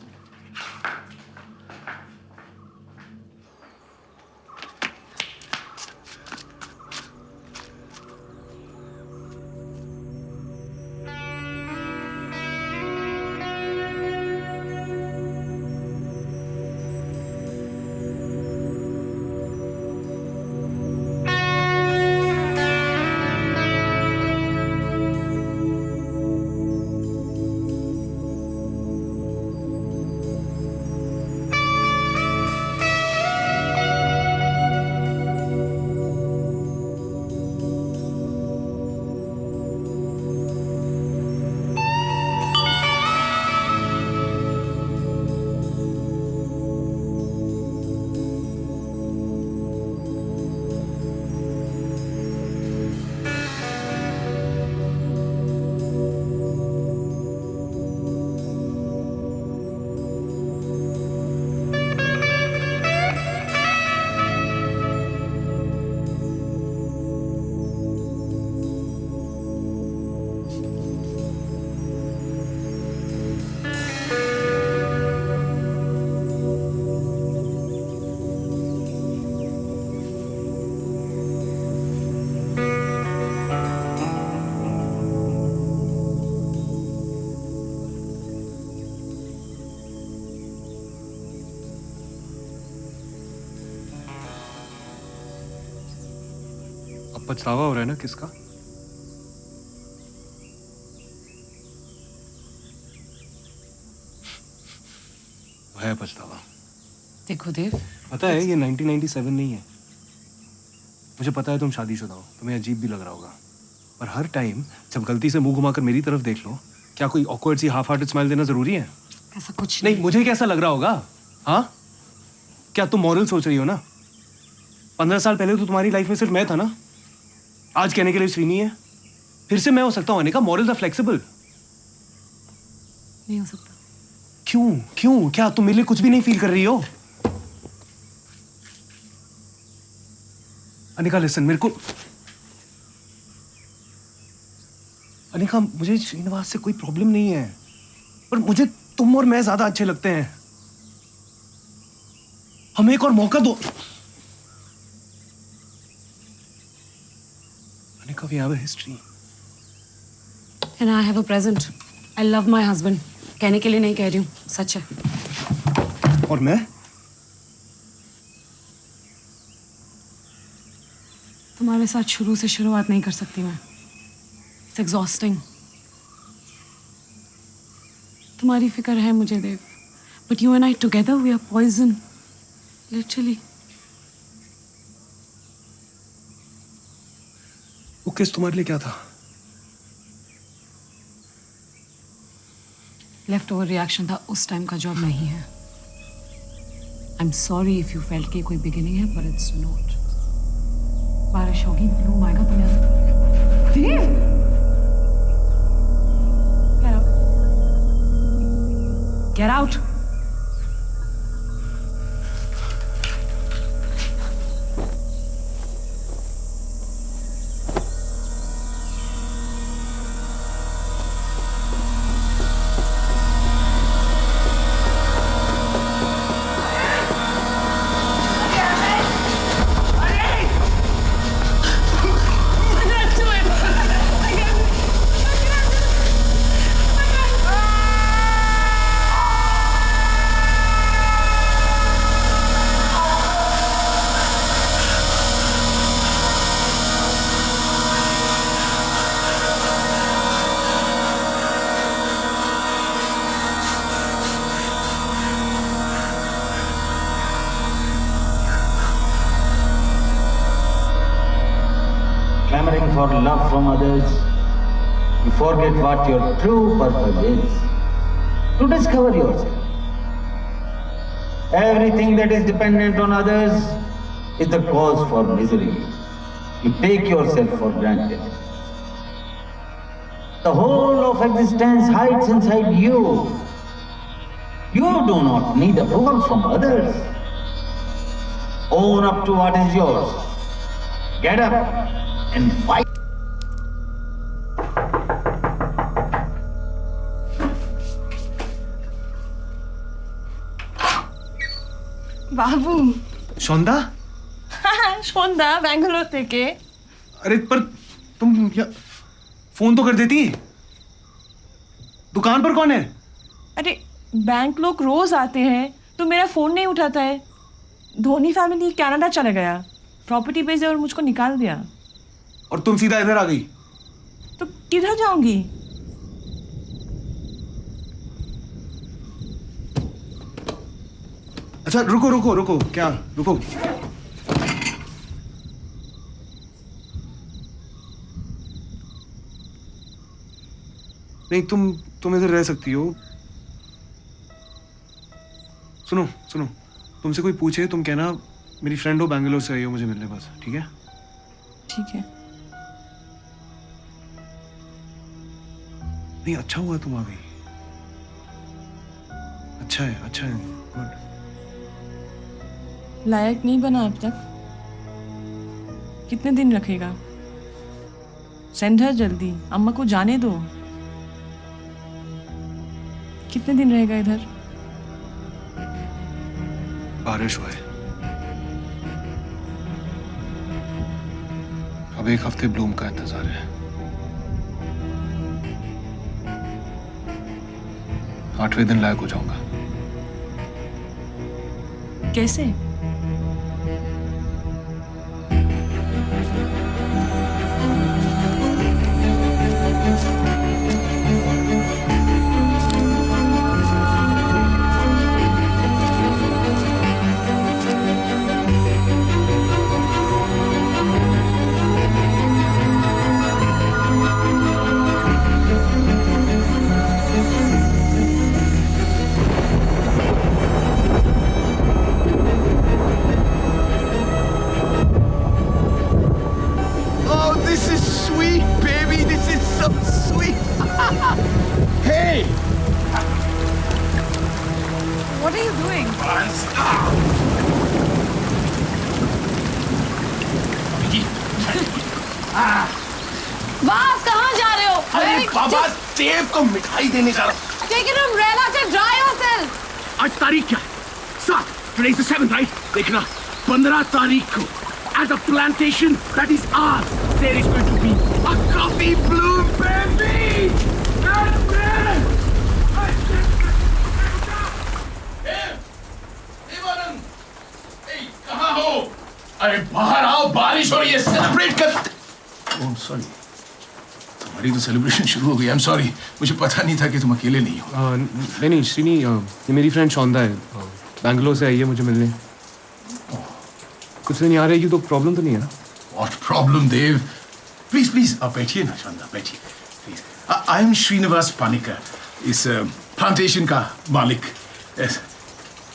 पछतावा हो रहा है ना किसका? है पछतावा। देखो देव, पता है ये 1997 नहीं है। मुझे पता है तुम शादीशुदा हो, तुम्हें अजीब भी लग रहा होगा, पर हर टाइम जब गलती से मुंह घुमाकर मेरी तरफ देख लो, क्या कोई ऑकवर्ड सी हाफ हार्टेड स्माइल देना जरूरी है? ऐसा कुछ नहीं। मुझे कैसा लग रहा होगा? हाँ, क्या तुम मॉरल सोच रही हो ना? 15 साल पहले तो तुम्हारी लाइफ में सिर्फ मैं था ना। आज कहने के लिए श्रीनी है, फिर से मैं हो सकता हूँ आने का। Morals are flexible. नहीं हो सकता। क्यों? क्या तुम मेरे लिए कुछ भी नहीं फील कर रही हो? अनिका लिसन, मेरे को अनिका, मुझे श्रीनिवास से कोई प्रॉब्लम नहीं है, पर मुझे तुम और मैं ज्यादा अच्छे लगते हैं। हमें एक और मौका दो। Anika, we have a history. And I have a present. I love my husband. कहने के लिए नहीं कह रही हूँ, सच है। और मैं? तुम्हारे साथ शुरू से शुरुआत नहीं कर सकती मैं। It's exhausting. तुम्हारी फिक्र है मुझे देव, but you and I together we are poison, literally. वो किस तुम्हारे लिए क्या था? लेफ्ट ओवर रिएक्शन था, उस टाइम का जॉब नहीं है। I am sorry if you felt कि कोई बिगिनिंग है, पर इट्स नॉट। बारिश होगी, ब्लूम आएगा, तुम यहाँ से देव! Get out! Clamoring for love from others, you forget what your true purpose is. To discover yourself. Everything that is dependent on others is the cause for misery. You take yourself for granted. The whole of existence hides inside you. You do not need approval from others. Own up to what is yours. Get up and fight. बाबू सौंदा? सौंदा बेंगलोर থেকে। अरे पर तुम phone तो कर देती। दुकान पर कौन है? अरे बैंक लोग रोज आते हैं, तो मेरा फोन नहीं उठाता है। धोनी फैमिली कनाडा चला गया, प्रॉपर्टी बेचे और मुझको निकाल दिया। और तुम सीधा इधर आ गई? तो किधर जाऊंगी? अच्छा रुको रुको रुको, क्या रुको। नहीं, तुम इधर रह सकती हो। सुनो सुनो, तुमसे कोई पूछे तुम कहना मेरी फ्रेंड हो, बैंगलोर से आई हो मुझे मिलने, बस। ठीक है? ठीक है। नहीं, अच्छा हुआ तुम आ गई। अच्छा है, अच्छा है, गुड। लायक नहीं बना अब तक। कितने दिन रखेगा? सेंड हर जल्दी, अम्मा को जाने दो। कितने दिन रहेगा इधर? बारिश हुआ है। अब 1 हफ्ते ब्लूम का इंतजार है। 8वें दिन लायक हो जाऊंगा। कैसे? Hey! What are you doing? बास कहाँ जा रहे हो? अरे बाबा, देव को मिठाई देने जा रहा हूँ। Take it from Rela to dry yourself. आज तारीख क्या है? 7. Today is the 7th, right? देखना, 15 तारीख को at the plantation that is ours, there is going to be a coffee bloom, baby! That's it! कहाँ हो? अरे बाहर आओ, बारिश हो रही है, सेलिब्रेट कर। ओह सॉरी, तुम्हारी तो सेलिब्रेशन शुरू हो गई। आई एम सॉरी, मुझे पता नहीं था कि तुम अकेले नहीं हो। नहीं श्रीनी, ये मेरी फ्रेंड सौंदा है, बैंगलोर से आई है मुझे मिलने। कुछ दिन यहाँ रहेगी तो प्रॉब्लम तो नहीं है ना? What problem, Dev? Please please आप बैठिए ना सौंदा, बैठिए please. I am Srinivas Panikkar, इस प्लांटेशन का मालिक। Yes.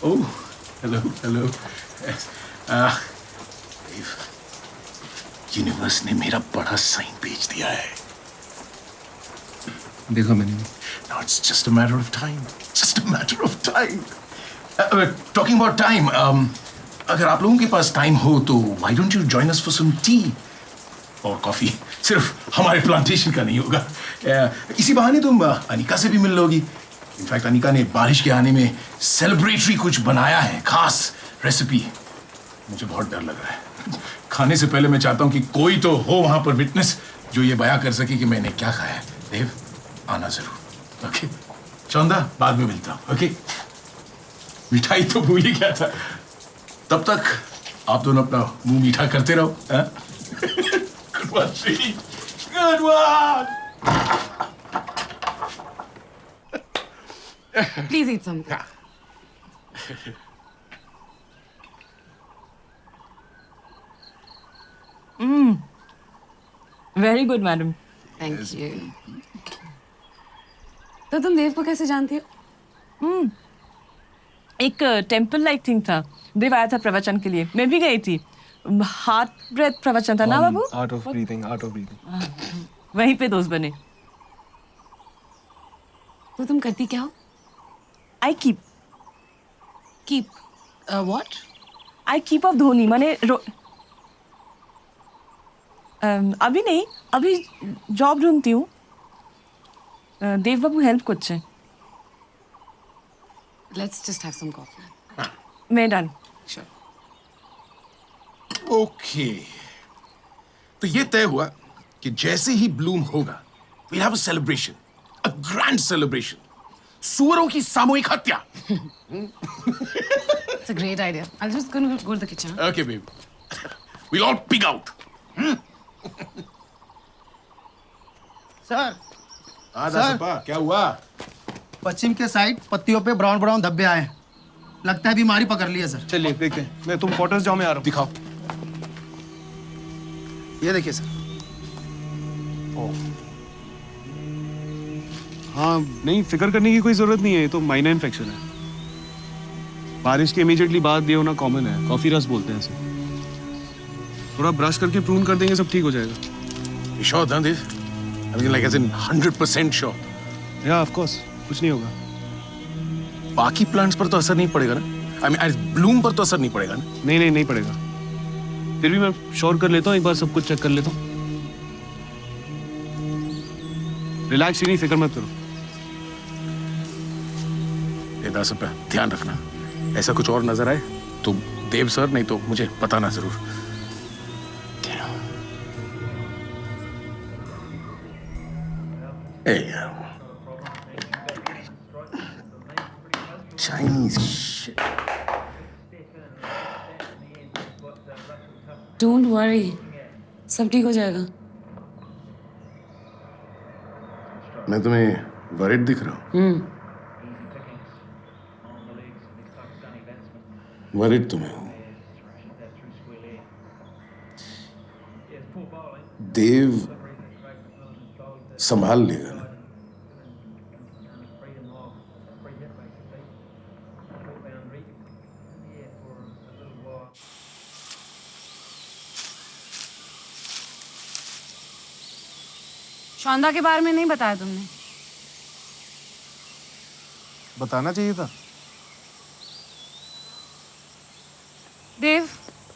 Oh hello hello. Dev, universe ने मेरा बड़ा साइन भेज दिया है। देखा मैंने भी। Now it's just a matter of time. Just a matter of time. Talking about time, अगर आप लोगों के पास टाइम हो तो why don't you join us for some tea और कॉफी? सिर्फ हमारे प्लांटेशन का नहीं होगा। इसी बहाने तुम अनिका से भी मिल लोगी। इनफैक्ट अनिका ने बारिश के आने में सेलिब्रेटरी कुछ बनाया है, खास रेसिपी। मुझे बहुत डर लग रहा है। खाने से पहले मैं चाहता हूँ कि कोई तो हो वहां पर विटनेस जो ये बयां कर सके कि मैंने क्या खाया है। देव, आना जरूर। ओके चौंदा, बाद में मिलता हूँ। ओके मिठाई तो भूल ही गया था। तब तक आप दोनों अपना मुंह मीठा करते रहो। Good one Shri, good one. Please eat something. Very good madam. Thank you. तो तुम देव को कैसे जानती हो? एक टेम्पल लाइक थिंग था, देव आया था प्रवचन के लिए, मैं भी गई थी। हार्ट ब्रेथ प्रवचन था ना बाबू? Art of breathing. वहीं पे दोस्त बने। तो तुम करती क्या हो? I keep what? I keep of Dhoni माने अभी नहीं, अभी जॉब ढूंढती हूँ। देव बाबू हेल्प करছে। Let's just have some coffee. मैं डन। श्योर। ओके तो ये तय हुआ कि जैसे ही ब्लूम होगा we'll have a celebration, a grand celebration. सुअरों की सामूहिक हत्या। It's a great idea. I'll just go to the kitchen. Okay, babe. We'll all pig out. Sir Sapa, क्या हुआ? पश्चिम के साइड पत्तियों पे ब्राउन ब्राउन धब्बे आए हैं। लगता है बीमारी पकड़ ली है सर। चलिए देखते हैं। मैं तुम क्वार्टर्स जाओ, मैं आ रहा हूँ। दिखाओ। ये देखिए सर। हाँ नहीं, फिक्र करने की कोई जरूरत नहीं है, ये तो माइनर इन्फेक्शन है। बारिश के इमीडिएटली बाद ये होना कॉमन है, कॉफी रस बोलते हैं इसे। थोड़ा ब्रश करके प्रून कर देंगे, सब ठीक हो जाएगा। You sure, Dandev? I mean, like as in 100% sure. या ऑफ कोर्स, कुछ नहीं होगा। बाकी प्लांट्स पर तो असर नहीं पड़ेगा ना? I mean, ब्लूम पर तो असर नहीं पड़ेगा ना? नहीं पड़ेगा। फिर भी मैं श्योर कर लेता हूँ, एक बार सब कुछ चेक कर लेता हूँ। रिलैक्स ही नहीं, फिक्र मत करो। सब पे ध्यान रखना, ऐसा कुछ और नजर आए तो देव सर, नहीं तो मुझे बताना जरूर। Chinese shit. Don't worry, सब ठीक हो जाएगा। मैं तुम्हें वरिड दिख रहा हूँ? वरिड तुम्हें हूँ। देव संभाल लेगा ना? शौंदा के बारे में नहीं बताया तुमने? बताना चाहिए था। देव,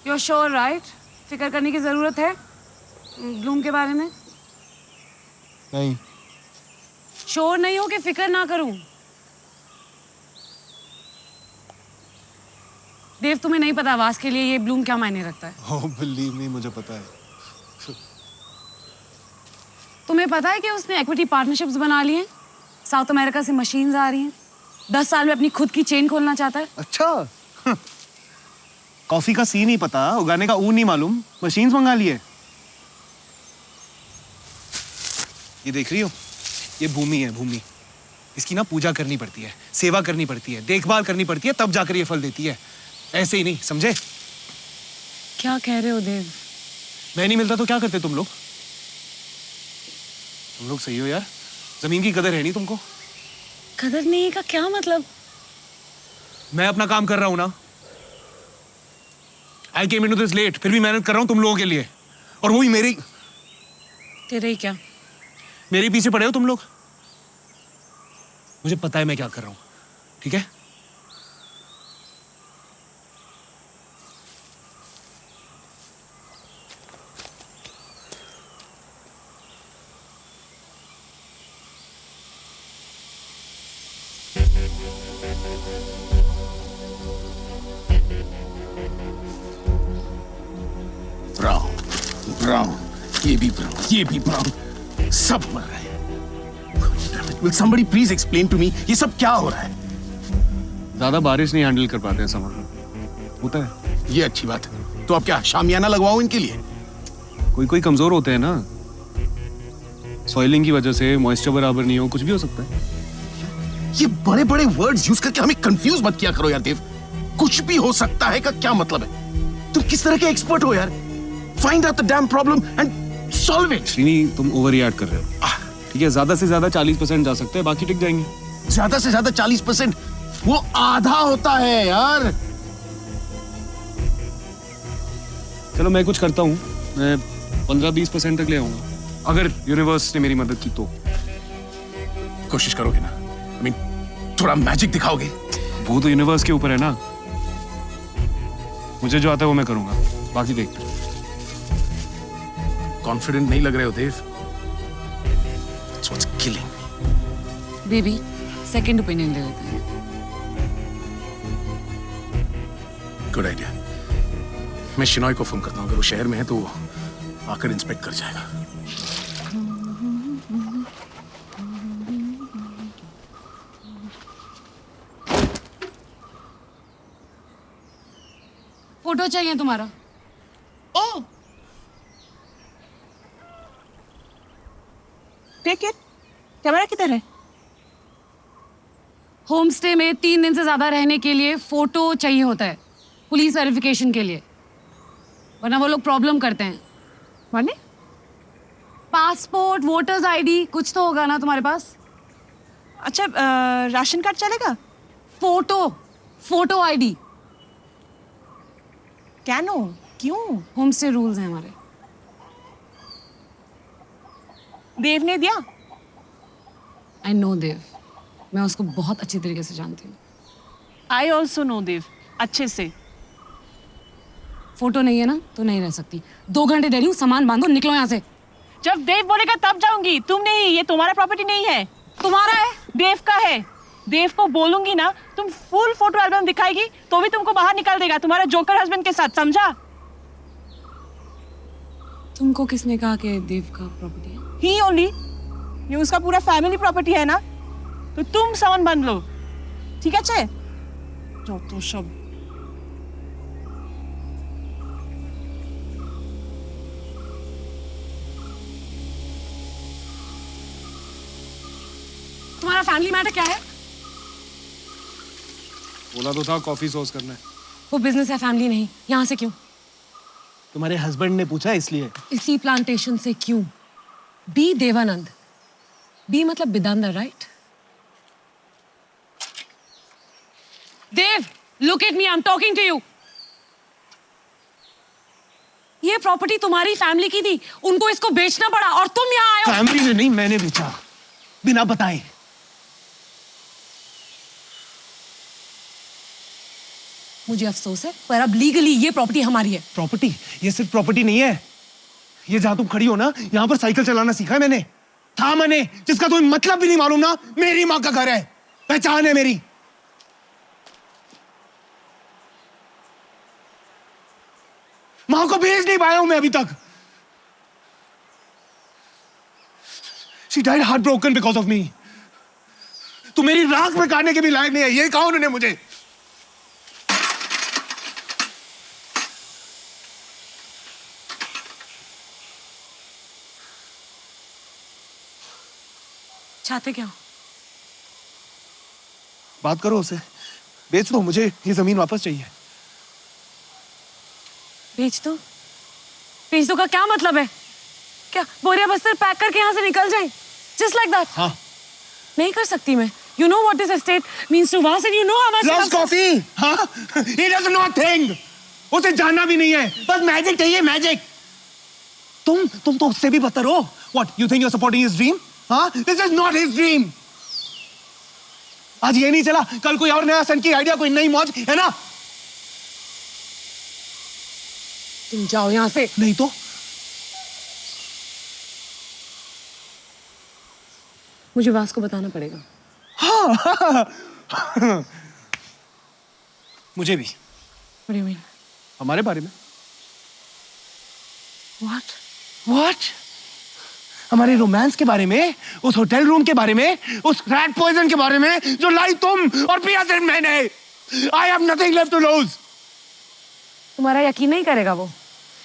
you're sure, right? फिक्र करने की जरूरत है ब्लूम के बारे में? नहीं। श्योर नहीं हो कि फिक्र ना करूं? देव, तुम्हें नहीं पता आवाज के लिए ये ब्लूम क्या मायने रखता है? Oh, believe me, मुझे पता है। तुम्हें पता है कि उसने इक्विटी पार्टनरशिप्स बना ली हैं? साउथ अमेरिका से मशीन्स आ रही हैं। 10 साल में अपनी खुद की चेन खोलना चाहता है। अच्छा। कॉफी का सी नहीं पता, उगाने का ऊ नहीं मालूम, मशीन्स मंगा लिए। ये देख रही हो, ये भूमि है, भूमि। इसकी ना पूजा करनी पड़ती है, सेवा करनी पड़ती है, देखभाल करनी पड़ती है, तब जाकर ये फल देती है। ऐसे ही नहीं, समझे? क्या कह रहे हो देव? मैं नहीं मिलता तो क्या करते तुम लोग? तुम लोग सही हो यार, जमीन की कदर है नहीं तुमको। कदर नहीं का क्या मतलब? मैं अपना काम कर रहा हूं ना। I came into this late, फिर भी मेहनत कर रहा हूं तुम लोगों के लिए। और वही मेरे तेरे ही क्या? मेरे पीछे पड़े हो तुम लोग। मुझे पता है मैं क्या कर रहा हूं, ठीक है? ब्राउन ब्राउन, ये भी ब्राउन, ये भी ब्राउन, सब मर रहे हैं। Will somebody please explain to me, ये सब क्या हो रहा है? ज्यादा बारिश नहीं हैंडल कर पाते हैं समर, होता है। ये अच्छी बात है। तो अब क्या शामियाना लगवाओ इनके लिए? कोई कोई कमजोर होते हैं ना, सॉइलिंग की वजह से मॉइस्चर बराबर नहीं हो, कुछ भी हो सकता है। ये बड़े बड़े वर्ड्स यूज करके हमें कंफ्यूज मत किया करो यार देव। कुछ भी हो सकता है का क्या मतलब है? तुम किस तरह के एक्सपर्ट हो यार? Find out the dam problem and solve it. Srini, तुम ओवर रिएक्ट कर रहे हो। ठीक है, ज्यादा से ज्यादा 40% जा सकते हैं, बाकी टिक जाएंगे। ज्यादा से ज्यादा 40%, वो आधा होता है यार। चलो मैं कुछ करता हूँ, मैं 15-20% तक ले आऊंगा, अगर यूनिवर्स ने मेरी मदद की तो। कोशिश करोगे ना? I mean, थोड़ा मैजिक दिखाओगे? वो तो यूनिवर्स के ऊपर है ना, मुझे जो आता है वो मैं करूंगा, बाकी देखते हैं। कॉन्फिडेंट नहीं लग रहे हो देव। That's what's killing me. Baby, second opinion ले लेते हैं। Good idea. मैं शिनॉय को फोन करता हूँ, अगर वो शहर में है तो वो आकर इंस्पेक्ट कर जाएगा। फोटो चाहिए तुम्हारा? ओ, टेक इट। कैमरा किधर है? होम स्टे में 3 दिन से ज्यादा रहने के लिए फोटो चाहिए होता है, पुलिस वेरिफिकेशन के लिए, वरना वो लोग प्रॉब्लम करते हैं। माने? पासपोर्ट, वोटर्स आईडी, कुछ तो होगा ना तुम्हारे पास? अच्छा, राशन कार्ड चलेगा? Photo ID. क्या नो? क्यों? होम स्टे रूल्स हैं हमारे। देव ने दिया? आई नो देव, मैं उसको बहुत अच्छी तरीके से जानती हूँ। आई ऑल्सो नो देव, अच्छे से। फोटो नहीं है ना तो नहीं रह सकती। 2 घंटे दे रही हूँ, सामान बांधो, निकलो यहाँ से। जब देव बोलेगा तब जाऊंगी, तुम नहीं। ये तुम्हारा प्रॉपर्टी नहीं है। तुम्हारा है? देव का है। देव को बोलूंगी ना, तुम फुल फोटो एल्बम दिखाएगी तो भी तुमको बाहर निकाल देगा, तुम्हारा जोकर हस्बैंड के साथ, समझा? तुमको किसने कहा कि देव का प्रॉपर्टी है? ही ओनली। ये उसका पूरा फैमिली प्रॉपर्टी है ना, तो तुम सामान बांध लो, ठीक है? चे जो तो सब। तुम्हारा फैमिली मैटर क्या है? बोला तो था कॉफी सॉस करना है। वो बिजनेस है, फैमिली नहीं। यहाँ से क्यों? तुम्हारे हस्बैंड ने पूछा इसलिए। इसी प्लांटेशन से क्यों? बी देवानंद। बी मतलब बिदांदर, right? Dev, look at me, I am talking to you. ये प्रॉपर्टी तुम्हारी फैमिली की थी, उनको इसको बेचना पड़ा और तुम यहाँ आए हो। फैमिली ने नहीं, मैंने बेचा, बिना बताए। मुझे अफसोस है, पर अब लीगली ये प्रॉपर्टी हमारी है। प्रॉपर्टी? ये सिर्फ प्रॉपर्टी नहीं है, ये जहां तुम खड़ी हो ना, यहाँ पर साइकिल चलाना सीखा है मैंने। था मैंने, जिसका तुम्हें मतलब भी नहीं मालूम ना, मेरी माँ का घर है, पहचान है मेरी। माँ को भेज नहीं पाया हूं मैं अभी तक। She died heartbroken because of me. तू मेरी राख में काटने के भी लायक नहीं है, ये कहा उन्होंने मुझे। चाहते क्या? बात करो उससे, बेच दो, मुझे ये जमीन वापस चाहिए। बेच दो? बेच दो का क्या मतलब है? क्या बोरिया बस्तर पैक करके यहाँ से निकल जाए? Just like that? हाँ। नहीं कर सकती मैं। You know what this estate means to us and you know how much. Loves coffee? हाँ? He doesn't know a thing. उसे जानना भी नहीं है, बस मैजिक चाहिए, मैजिक। तुम तो उससे भी बदतर हो। What? You think you're supporting his dream? हाँ? This is not his dream. आज ये नहीं चला, कल कोई और नया सन की आइडिया, कोई नई मौज, है ना? तुम जाओ यहाँ से। नहीं तो मुझे वास को बताना पड़ेगा। हाँ। मुझे भी। What do you mean? हमारे बारे में। What? हमारे रोमांस के बारे में, उस होटल रूम के बारे में, उस रैट पॉइजन के बारे में जो लाई तुम और पिया सिर्फ मैंने। I have nothing left to lose. तुम्हारा यकीन नहीं करेगा वो।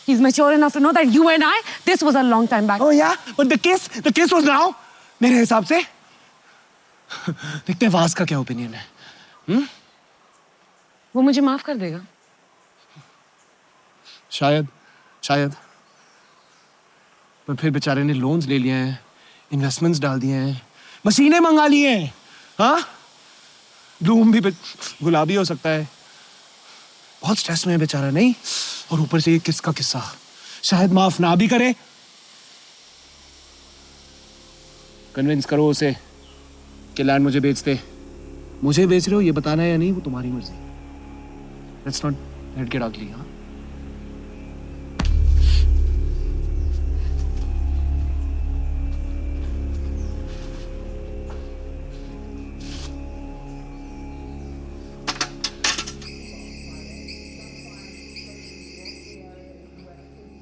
He's mature enough to know that you and I, this was a long time back. Oh yeah, but the kiss was now. मेरे हिसाब से। देखते हैं वास का क्या ओपिनियन है। वो मुझे माफ कर देगा। शायद। पर फिर बेचारे ने लोन्स ले लिए हैं, इन्वेस्टमेंट्स डाल दिए हैं, मशीनें मंगा ली हैं। हाँ? ब्लूम भी गुलाबी हो सकता है। बहुत स्ट्रेस में है बेचारा, नहीं? और ऊपर से ये किसका किस्सा, शायद माफ ना भी करे। कन्विंस करो उसे कि लैंड मुझे बेच दे। मुझे बेच रहे हो ये बताना है या नहीं, वो तुम्हारी मर्जी। लेट्स नॉट लेट गेट अगली। हाँ?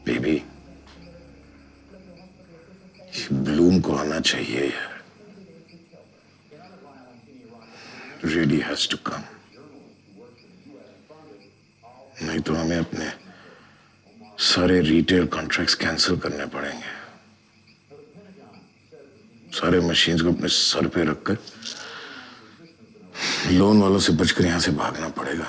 बेबी, ब्लूम को आना चाहिए यार। Really has to come. नहीं तो हमें अपने सारे रिटेल कॉन्ट्रैक्ट्स कैंसिल करने पड़ेंगे। सारे मशीन्स को अपने सर पे रखकर लोन वालों से बचकर यहां से भागना पड़ेगा।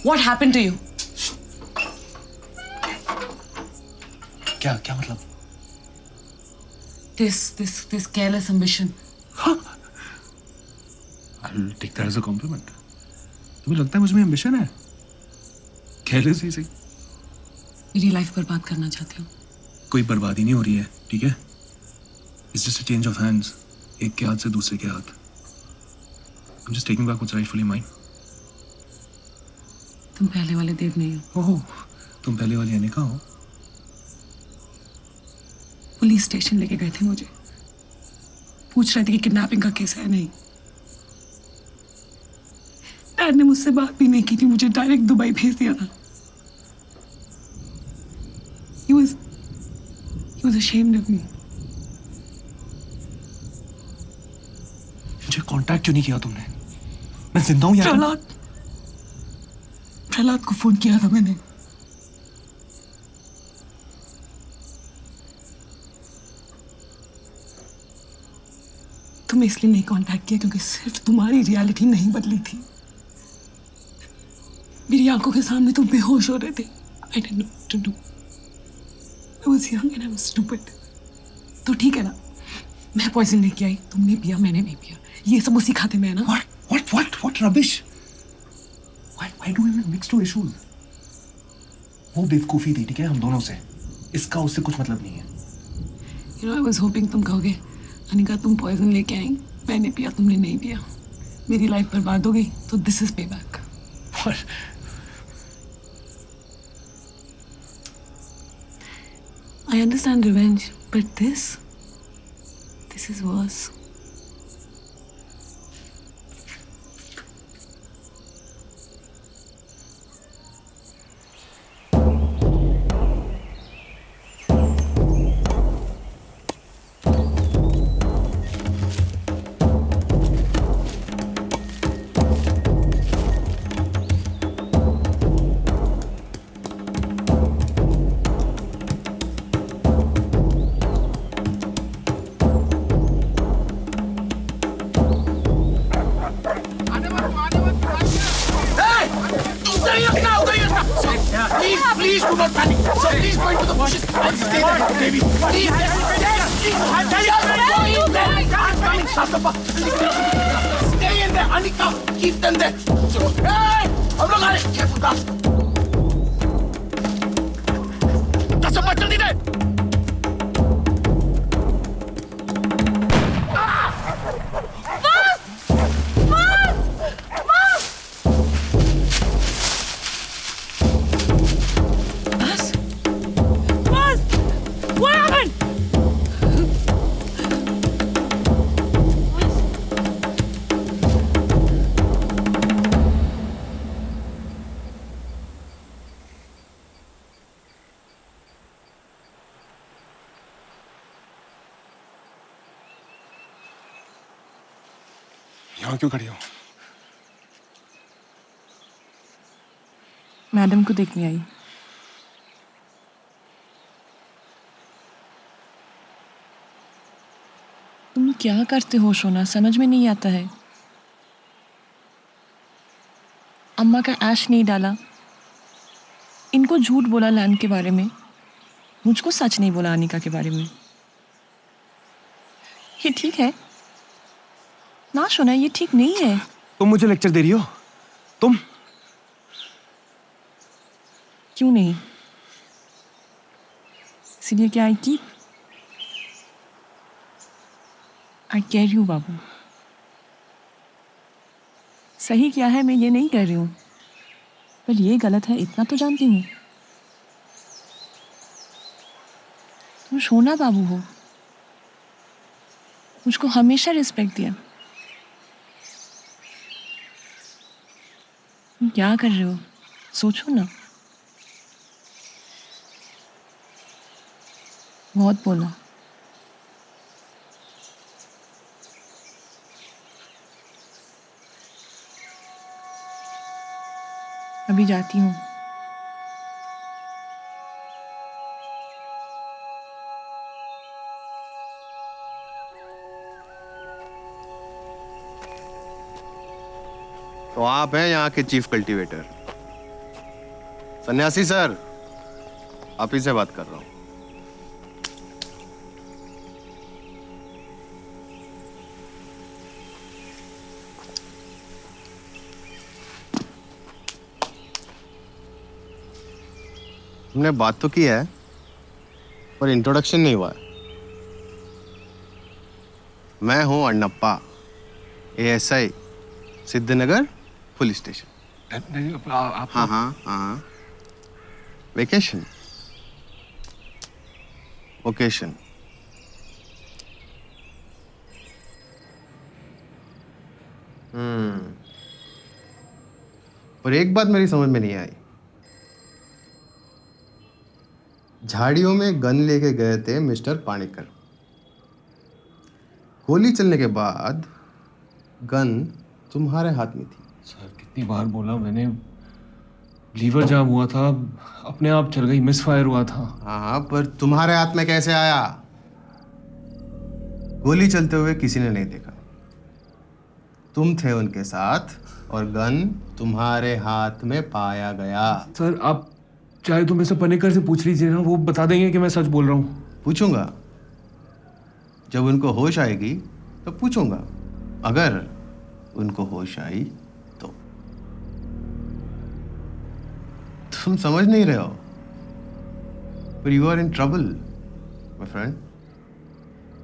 What happened to you? क्या मतलब? This careless ambition. I'll take that as a compliment. तुम्हें लगता है मुझ में ambition है? Careless ही सही। मेरी लाइफ बर्बाद करना चाहते हो? कोई बर्बादी नहीं हो रही है, ठीक है? It's just a change of hands. एक के हाथ से दूसरे के हाथ। I'm just taking back what's rightfully mine. तुम पहले वाले देव नहीं हो। ओह, तुम पहले वाली अनिका हो। पुलिस स्टेशन लेके गए थे मुझे, पूछ रहे थे कि किडनैपिंग का केस है नहीं। डैड ने मुझसे बात भी नहीं की थी, मुझे डायरेक्ट दुबई भेज दिया था। He was ashamed of me. मुझे कांटेक्ट क्यों नहीं किया तुमने? मैं जिंदा हूं यार। प्रहलाद को फोन किया था मैंने। तुम्हें इसलिए नहीं कांटेक्ट किया क्योंकि सिर्फ तुम्हारी रियलिटी नहीं बदली थी। मेरी आंखों के सामने तुम बेहोश हो रहे थे। I didn't know what to do. I was young and I was stupid. तो ठीक है ना, मैं पॉइजन लेके आई, तुमने पिया, मैंने नहीं पिया। ये सब उसी खाते में है ना? What rubbish? Why do we even mix two issues? वो बेवकूफी थी, ठीक है, हम दोनों से। इसका उससे कुछ मतलब नहीं है। You know, I was hoping तुम कहोगे, अनिका तुम पॉइजन लेके आई, मैंने पिया, तुमने नहीं पिया, मेरी लाइफ बर्बाद हो गई, तो this is payback. What? I understand revenge, but this is worse. Stay there, baby. Stay in there, Anika. Keep them there. Hey, हम लोग आ रहे हैं. Careful, guys. चप्पा जल्दी दे. यहाँ क्यों खड़ी हो? मैडम को देखने आई। तुम क्या करते हो सोना, समझ में नहीं आता है। अम्मा का ऐश नहीं डाला, इनको झूठ बोला लैंड के बारे में, मुझको सच नहीं बोला अनिका के बारे में। ये ठीक है ना सोना? ये ठीक नहीं है। तुम मुझे लेक्चर दे रही हो? तुम क्यों नहीं? इसलिए क्या आई की आई केयर यू बाबू। सही क्या है मैं ये नहीं कह रही हूँ, पर ये गलत है इतना तो जानती हूँ। तुम सोना बाबू हो, मुझको हमेशा रिस्पेक्ट दिया। तुम क्या कर रहे हो सोचो ना। बहुत बोला। अभी जाती हूँ। तो आप हैं यहाँ के चीफ कल्टीवेटर? सन्यासी सर, आप ही से बात कर रहा हूँ। हमने बात तो की है, पर इंट्रोडक्शन नहीं हुआ है। मैं हूं अण्णप्पा, एएसआई, सिद्धनगर पुलिस स्टेशन। आप हाँ। Vacation, occasion. और एक बात मेरी समझ में नहीं आई। झाड़ियों में गन लेके गए थे मिस्टर पाणिकर। गोली चलने के बाद गन तुम्हारे हाथ में थी। सर कितनी बार बोला मैंने, लीवर जाम हुआ था, अपने आप चल गई, मिस फायर हुआ था। हाँ, पर तुम्हारे हाथ में कैसे आया? गोली चलते हुए किसी ने नहीं देखा, तुम थे उनके साथ और गन तुम्हारे हाथ में पाया गया। सर आप चाहे तो मिस्टर पाणिकर से पूछ लीजिए ना, वो बता देंगे कि मैं सच बोल रहा हूँ। पूछूंगा, जब उनको होश आएगी तो पूछूंगा। अगर उनको होश आई तो। तुम समझ नहीं रहे हो, पर you are in trouble my friend.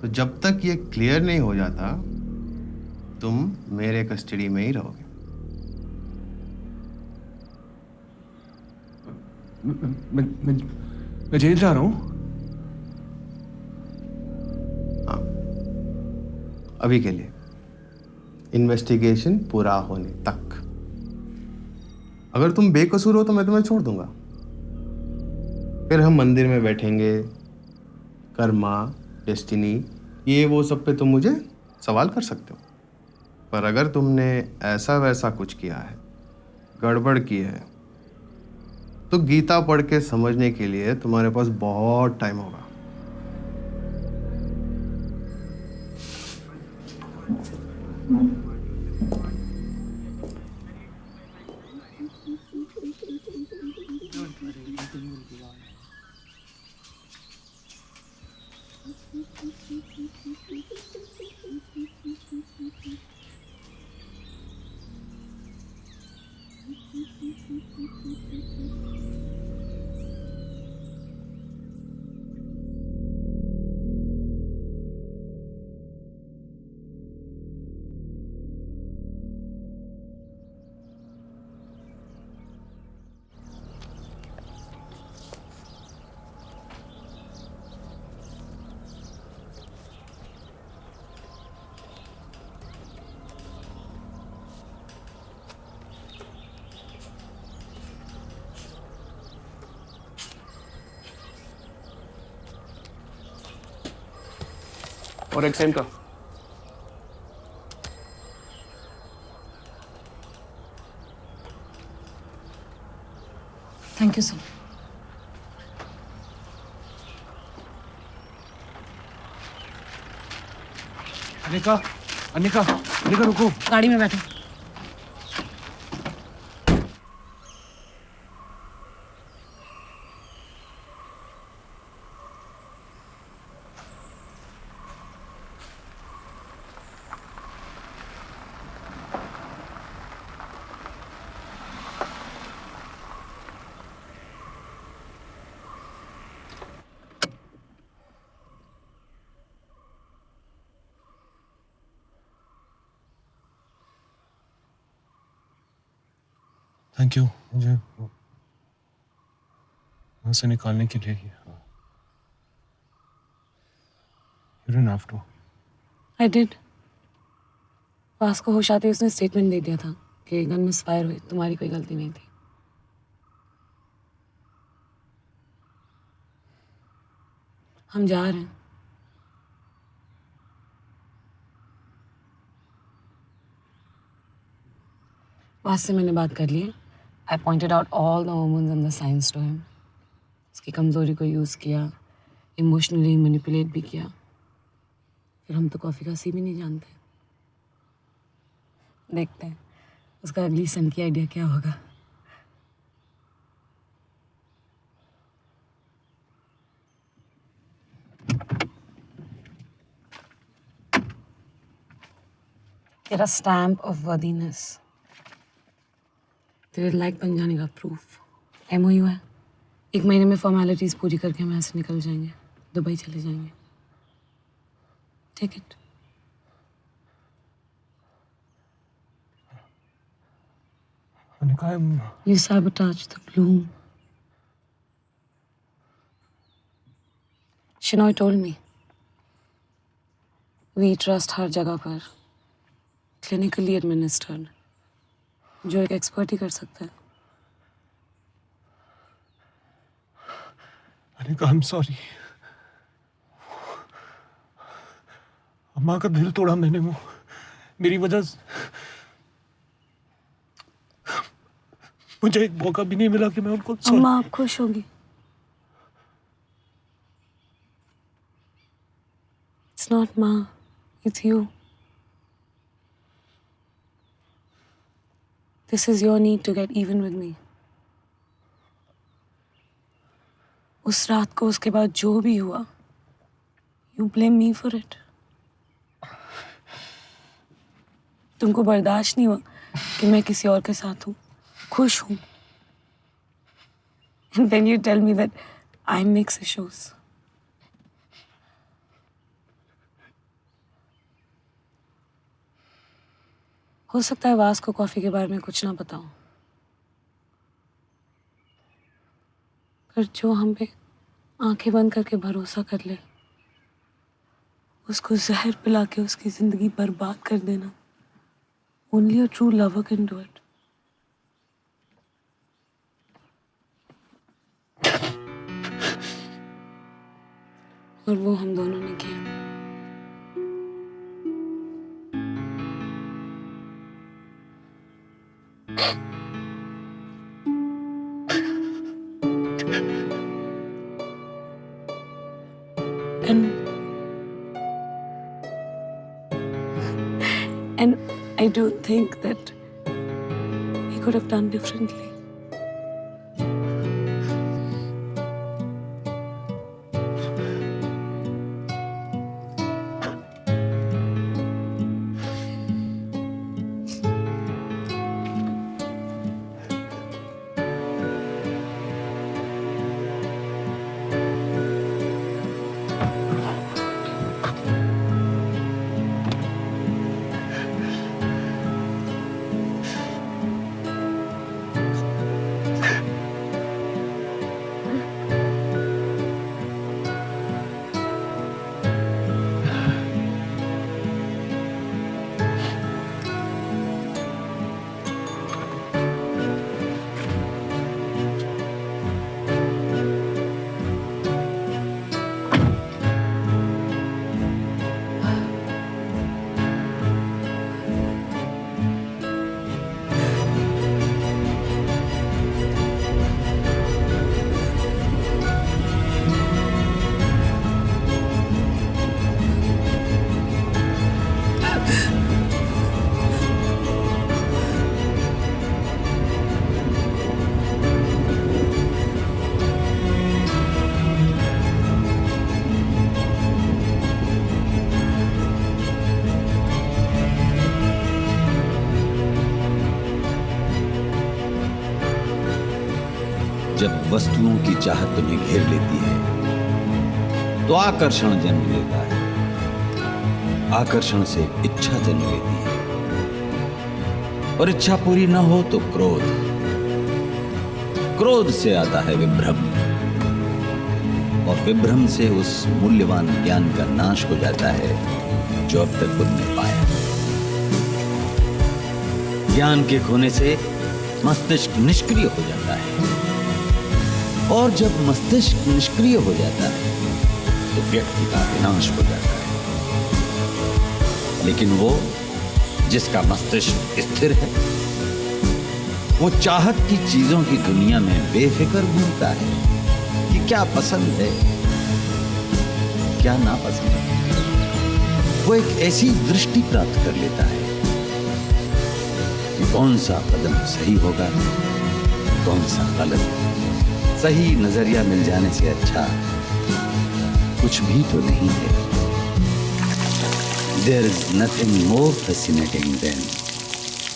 तो जब तक ये क्लियर नहीं हो जाता, तुम मेरे कस्टडी में ही रहोगे। मैं जेल जा रहा हूँ। हाँ, अभी के लिए, इन्वेस्टिगेशन पूरा होने तक। अगर तुम बेकसूर हो तो मैं तुम्हें छोड़ दूंगा। फिर हम मंदिर में बैठेंगे, कर्मा, डेस्टिनी, ये वो सब पे तुम मुझे सवाल कर सकते हो। पर अगर तुमने ऐसा वैसा कुछ किया है, गड़बड़ की है, तो गीता पढ़ के समझने के लिए तुम्हारे पास बहुत टाइम होगा। और एक सेम का thank you sir. Anika, Anika, Anika रुको। गाड़ी में बैठो। थैंक यू मुझे वहां से निकालने के लिए। You didn't have to. I did. पास को होश आते उसने स्टेटमेंट दे दिया था कि गन मिस फायर हुई, तुम्हारी कोई गलती नहीं थी। हम जा रहे हैं। पास से मैंने बात कर ली है। I pointed out all the women's and the science to him. उसकी कमजोरी को यूज़ किया, इमोशनली मैनिपुलेट भी किया। फिर हम तो कॉफ़ी का सी भी नहीं जानते। देखते हैं उसका अगली सन की आइडिया क्या होगा। तेरा स्टैम्प ऑफ वर्दीनेस, तेरे लायक बन जाने का प्रूफ MOU है। 1 महीने में फॉर्मेलिटीज पूरी करके हम यहाँ से निकल जाएंगे, दुबई चले जाएंगे। Take it. You sabotaged the bloom. Shinoy told me. We trust हर जगह पर, clinically administered, जो एक एक्सपर्ट ही कर सकता है। Anika, I'm sorry। अम्मा का दिल तोड़ा मैंने, वो मेरी वजह से। मुझे एक मौका भी नहीं मिला कि मैं उनको अम्मा आप खुश होगी। It's not Ma, it's you. This is your need to get even with me. उस रात को उसके बाद जो भी हुआ, you blame me for it. तुमको बर्दाश्त नहीं हुआ कि मैं किसी और के साथ हूँ, खुश हूँ। And then you tell me that I mix issues. हो सकता है वास को कॉफी के बारे में कुछ ना पता हो, पर जो हम पे आंखें बंद करके भरोसा कर ले, उसको जहर पिला के उसकी जिंदगी बर्बाद कर देना, only a true lover can do it. और वो हम दोनों ने किया। And I don't think that he could have done differently. वस्तुओं की चाहत तुम्हें घेर लेती है तो आकर्षण जन्म लेता है, आकर्षण से इच्छा जन्म लेती है, और इच्छा पूरी न हो तो क्रोध, क्रोध से आता है विभ्रम, और विभ्रम से उस मूल्यवान ज्ञान का नाश हो जाता है जो अब तक तुमने पाया। ज्ञान के खोने से मस्तिष्क निष्क्रिय हो जाता है, और जब मस्तिष्क निष्क्रिय हो जाता है तो व्यक्ति का विनाश हो जाता है। लेकिन वो जिसका मस्तिष्क स्थिर है, वो चाहत की चीजों की दुनिया में बेफिक्र घूमता है कि क्या पसंद है, क्या नापसंद है। वो एक ऐसी दृष्टि प्राप्त कर लेता है कि कौन सा कदम सही होगा, कौन सा गलत। सही नजरिया मिल जाने से अच्छा कुछ भी तो नहीं है। There is nothing more fascinating than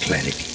clarity.